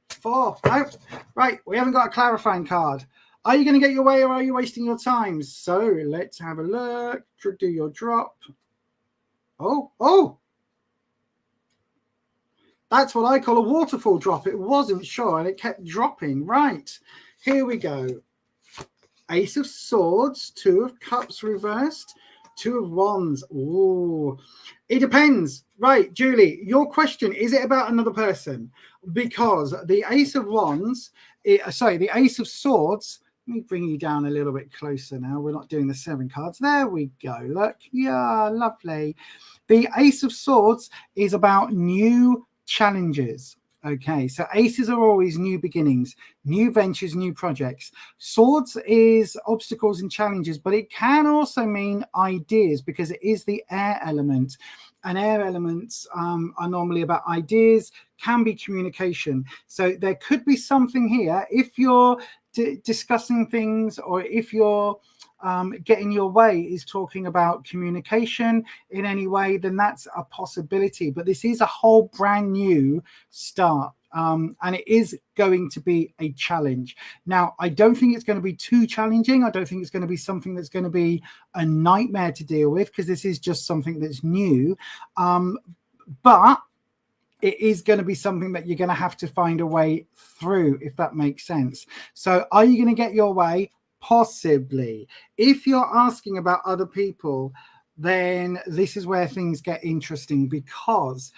4. No. Right, we haven't got a clarifying card. Are you going to get your way or are you wasting your time? So let's have a look. Do your drop. Oh. That's what I call a waterfall drop. It wasn't sure and it kept dropping. Right, here we go. Ace of Swords, 2 of Cups reversed, 2 of Wands. Ooh, it depends. Right, Julie, your question, is it about another person? Because the Ace of Wands, the Ace of Swords, let me bring you down a little bit closer now. We're not doing the 7 cards. There we go. Look, yeah, lovely. The Ace of Swords is about new challenges. Okay, so aces are always new beginnings, new ventures, new projects. Swords is obstacles and challenges, but it can also mean ideas because it is the air element. And air elements are normally about ideas, can be communication. So there could be something here. If you're discussing things or if you're getting your way is talking about communication in any way, then that's a possibility. But this is a whole brand new start. And it is going to be a challenge. Now, I don't think it's going to be too challenging. I don't think it's going to be something that's going to be a nightmare to deal with because this is just something that's new. But it is going to be something that you're going to have to find a way through, if that makes sense. So are you going to get your way? Possibly. If you're asking about other people, then this is where things get interesting because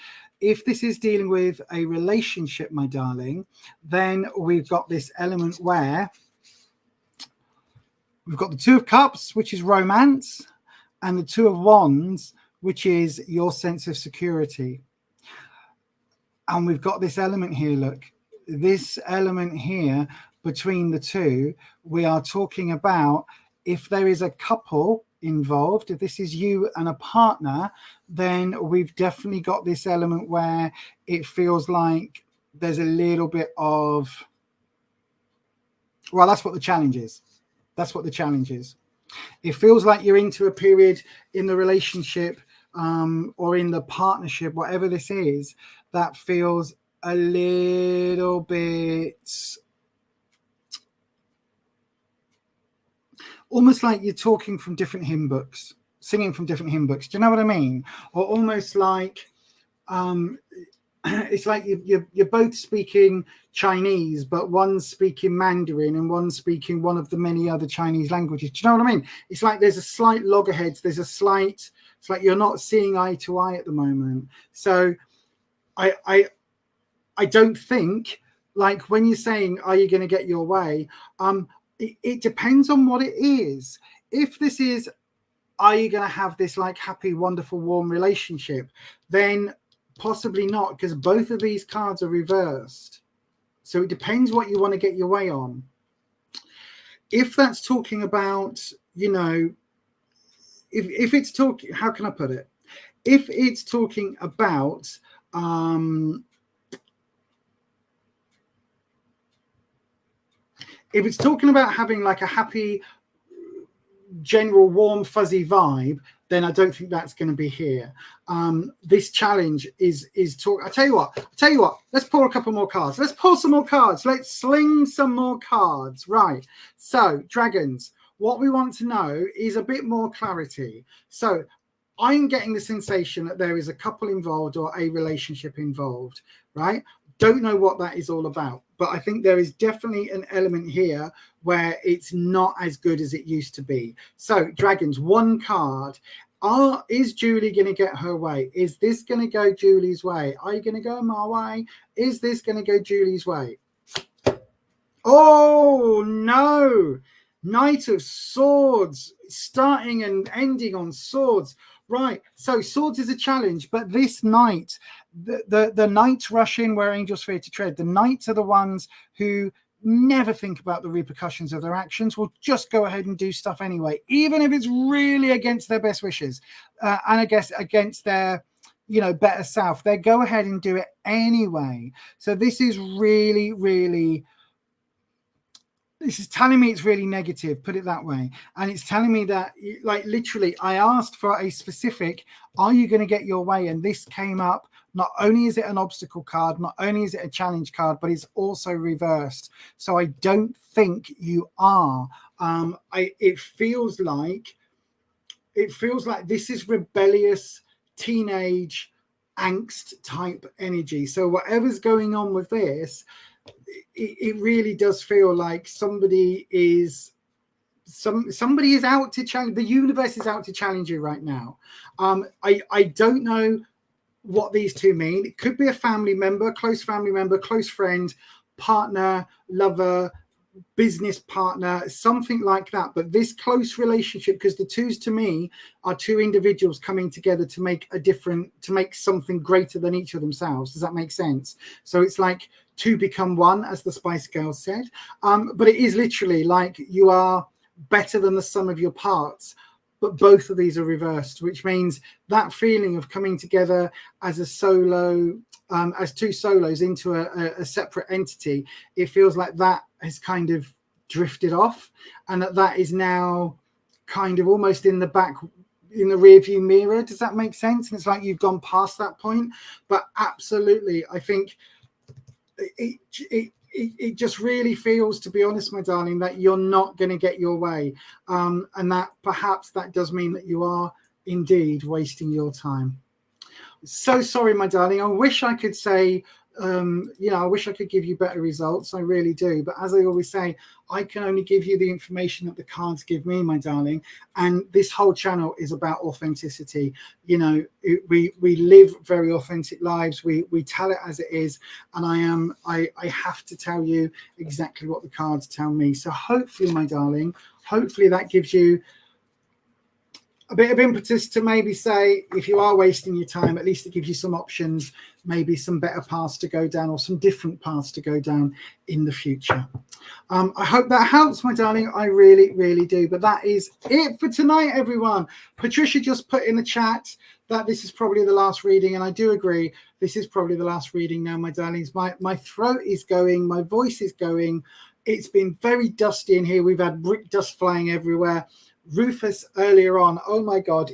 if this is dealing with a relationship, my darling, then we've got this element where we've got the Two of Cups, which is romance, and the Two of Wands, which is your sense of security. And we've got this element here, look, this element here between the two, we are talking about if there is a couple involved, if this is you and a partner, then we've definitely got this element where it feels like there's a little bit of, well, that's what the challenge is. That's what the challenge is. It feels like you're into a period in the relationship or in the partnership, whatever this is, that feels a little bit almost like you're talking from different hymn books, singing from different hymn books. Do you know what I mean? Or almost like it's like you're both speaking Chinese, but one's speaking Mandarin and one's speaking one of the many other Chinese languages. Do you know what I mean? It's like there's a slight loggerheads. There's a slight, it's like you're not seeing eye to eye at the moment. So I don't think, like when you're saying, are you going to get your way? It depends on what it is. If this is, are you going to have this like happy, wonderful, warm relationship? Then possibly not, because both of these cards are reversed. So it depends what you want to get your way on. If that's talking about, you know, if it's talking, how can I put it? If it's talking about, if it's talking about having like a happy, general, warm, fuzzy vibe, then I don't think that's going to be here. This challenge is talk. I tell you what. Let's pull a couple more cards. Let's pull some more cards. Let's sling some more cards. Right. So dragons, what we want to know is a bit more clarity. So I'm getting the sensation that there is a couple involved or a relationship involved, right? Don't know what that is all about, but I think there is definitely an element here where it's not as good as it used to be. So dragons, one card. Is Julie going to get her way? Is this going to go Julie's way? Are you going to go my way? Is this going to go Julie's way? Oh, no. Knight of Swords, starting and ending on swords. Right, so swords is a challenge, but this knight, the knights rush in where angels fear to tread. The knights are the ones who never think about the repercussions of their actions, will just go ahead and do stuff anyway, even if it's really against their best wishes and I guess against their, you know, better self. They go ahead and do it anyway. So this is really, really, this is telling me it's really negative, put it that way. And it's telling me that, like, literally, I asked for a specific, are you going to get your way? And this came up. Not only is it an obstacle card, not only is it a challenge card, but it's also reversed. So I don't think you are. It feels like this is rebellious, teenage, angst type energy. So whatever's going on with this, it really does feel like somebody is out to challenge. The universe is out to challenge you right now. I don't know what these two mean. It could be a family member, close friend, partner, lover, business partner, something like that. But this close relationship, because the twos to me are two individuals coming together to make something greater than each of themselves. Does that make sense? So it's like two become one, as the Spice Girls said. But it is literally like you are better than the sum of your parts. But both of these are reversed, which means that feeling of coming together as a solo, as two solos into a separate entity, it feels like that has kind of drifted off, and that is now kind of almost in the rearview mirror. Does that make sense? And it's like you've gone past that point. But absolutely, I think it just really feels, to be honest, my darling, that you're not going to get your way, and that perhaps that does mean that you are indeed wasting your time. So sorry, my darling. I wish I could say you know, I wish I could give you better results. I really do. But as I always say, I can only give you the information that the cards give me, my darling. And this whole channel is about authenticity. You know, we live very authentic lives. We tell it as it is. And I have to tell you exactly what the cards tell me. So hopefully, my darling, hopefully that gives you a bit of impetus to maybe say, if you are wasting your time, at least it gives you some options, maybe some better paths to go down or some different paths to go down in the future. I hope that helps, my darling. I really, really do. But that is it for tonight, everyone. Patricia just put in the chat that this is probably the last reading, and I do agree. This is probably the last reading now, my darlings. My throat is going. My voice is going. It's been very dusty in here. We've had brick dust flying everywhere. Rufus earlier on, oh my God,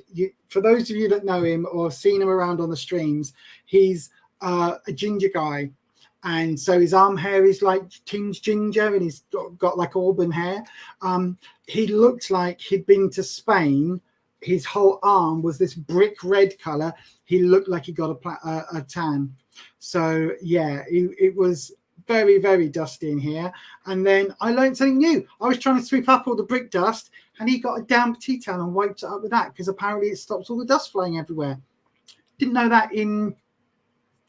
for those of you that know him or seen him around on the streams, he's a ginger guy, and so his arm hair is like tinged ginger, and he's got like auburn hair. He looked like he'd been to Spain. His whole arm was this brick red color. He looked like he got a tan. So yeah, it was very, very dusty in here. And then I learned something new. I was trying to sweep up all the brick dust, and he got a damp tea towel and wiped it up with that, because apparently it stops all the dust flying everywhere. Didn't know that in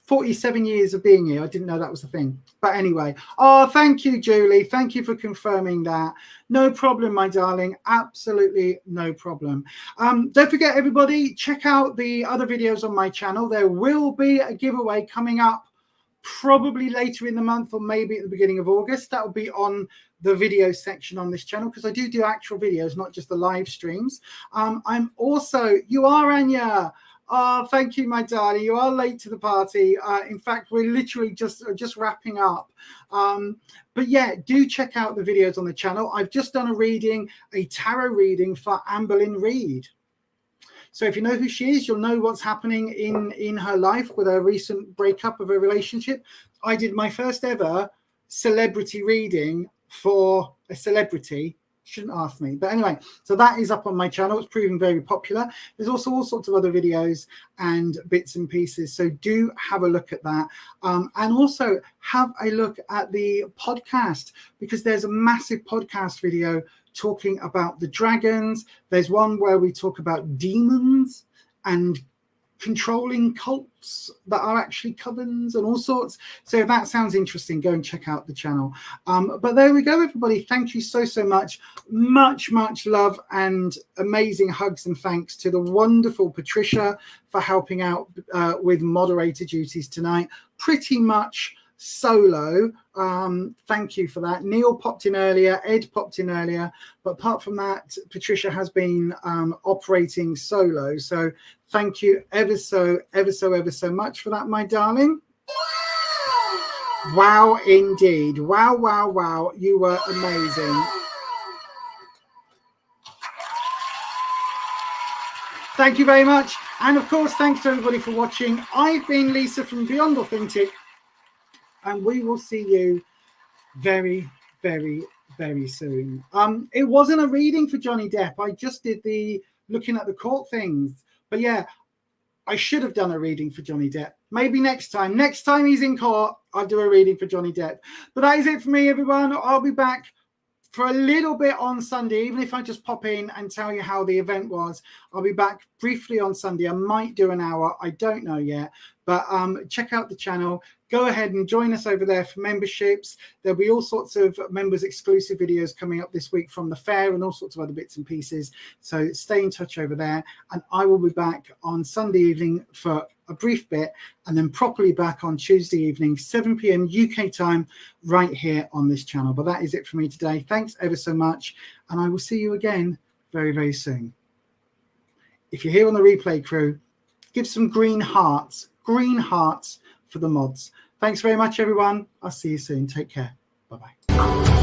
47 years of being here. I didn't know that was a thing. But anyway, oh, thank you, Julie. Thank you for confirming that. No problem, my darling. Absolutely no problem. Don't forget, everybody, check out the other videos on my channel. There will be a giveaway coming up probably later in the month, or maybe at the beginning of August. That will be on the video section on this channel, because I do actual videos, not just the live streams. I'm also, you are Anya. Oh, thank you, my darling. You are late to the party. In fact, we're literally just wrapping up. But yeah, do check out the videos on the channel. I've just done a tarot reading for Amberlynn Reid. So if you know who she is, you'll know what's happening in her life with her recent breakup of a relationship. I did my first ever celebrity reading for a celebrity. Shouldn't ask me. But anyway, so that is up on my channel. It's proving very popular. There's also all sorts of other videos and bits and pieces. So do have a look at that. And also have a look at the podcast, because there's a massive podcast video talking about the dragons. There's one where we talk about demons and controlling cults that are actually covens and all sorts. So if that sounds interesting, go and check out the channel. But there we go, everybody. Thank you so much. Much love and amazing hugs and thanks to the wonderful Patricia for helping out with moderator duties tonight. Pretty much solo. Thank you for that. Neil popped in earlier, Ed popped in earlier, but apart from that, Patricia has been operating solo. So thank you ever so much for that, my darling. Wow, indeed. Wow. You were amazing. Thank you very much. And of course, thanks to everybody for watching. I've been Lisa from Beyond Authentic, and we will see you very soon. It wasn't a reading for Johnny Depp. I just did the looking at the court things. But yeah, I should have done a reading for Johnny Depp. Maybe next time. Next time he's in court, I'll do a reading for Johnny Depp. But that is it for me, everyone. I'll be back for a little bit on Sunday, even if I just pop in and tell you how the event was. I'll be back briefly on Sunday. I might do an hour. I don't know yet. But check out the channel. Go ahead and join us over there for memberships. There'll be all sorts of members exclusive videos coming up this week from the fair and all sorts of other bits and pieces. So stay in touch over there. And I will be back on Sunday evening for a brief bit, and then properly back on Tuesday evening, 7 p.m. UK time, right here on this channel. But that is it for me today. Thanks ever so much. And I will see you again very soon. If you're here on the replay crew, give some green hearts for the mods. Thanks very much, everyone. I'll see you soon. Take care. Bye-bye.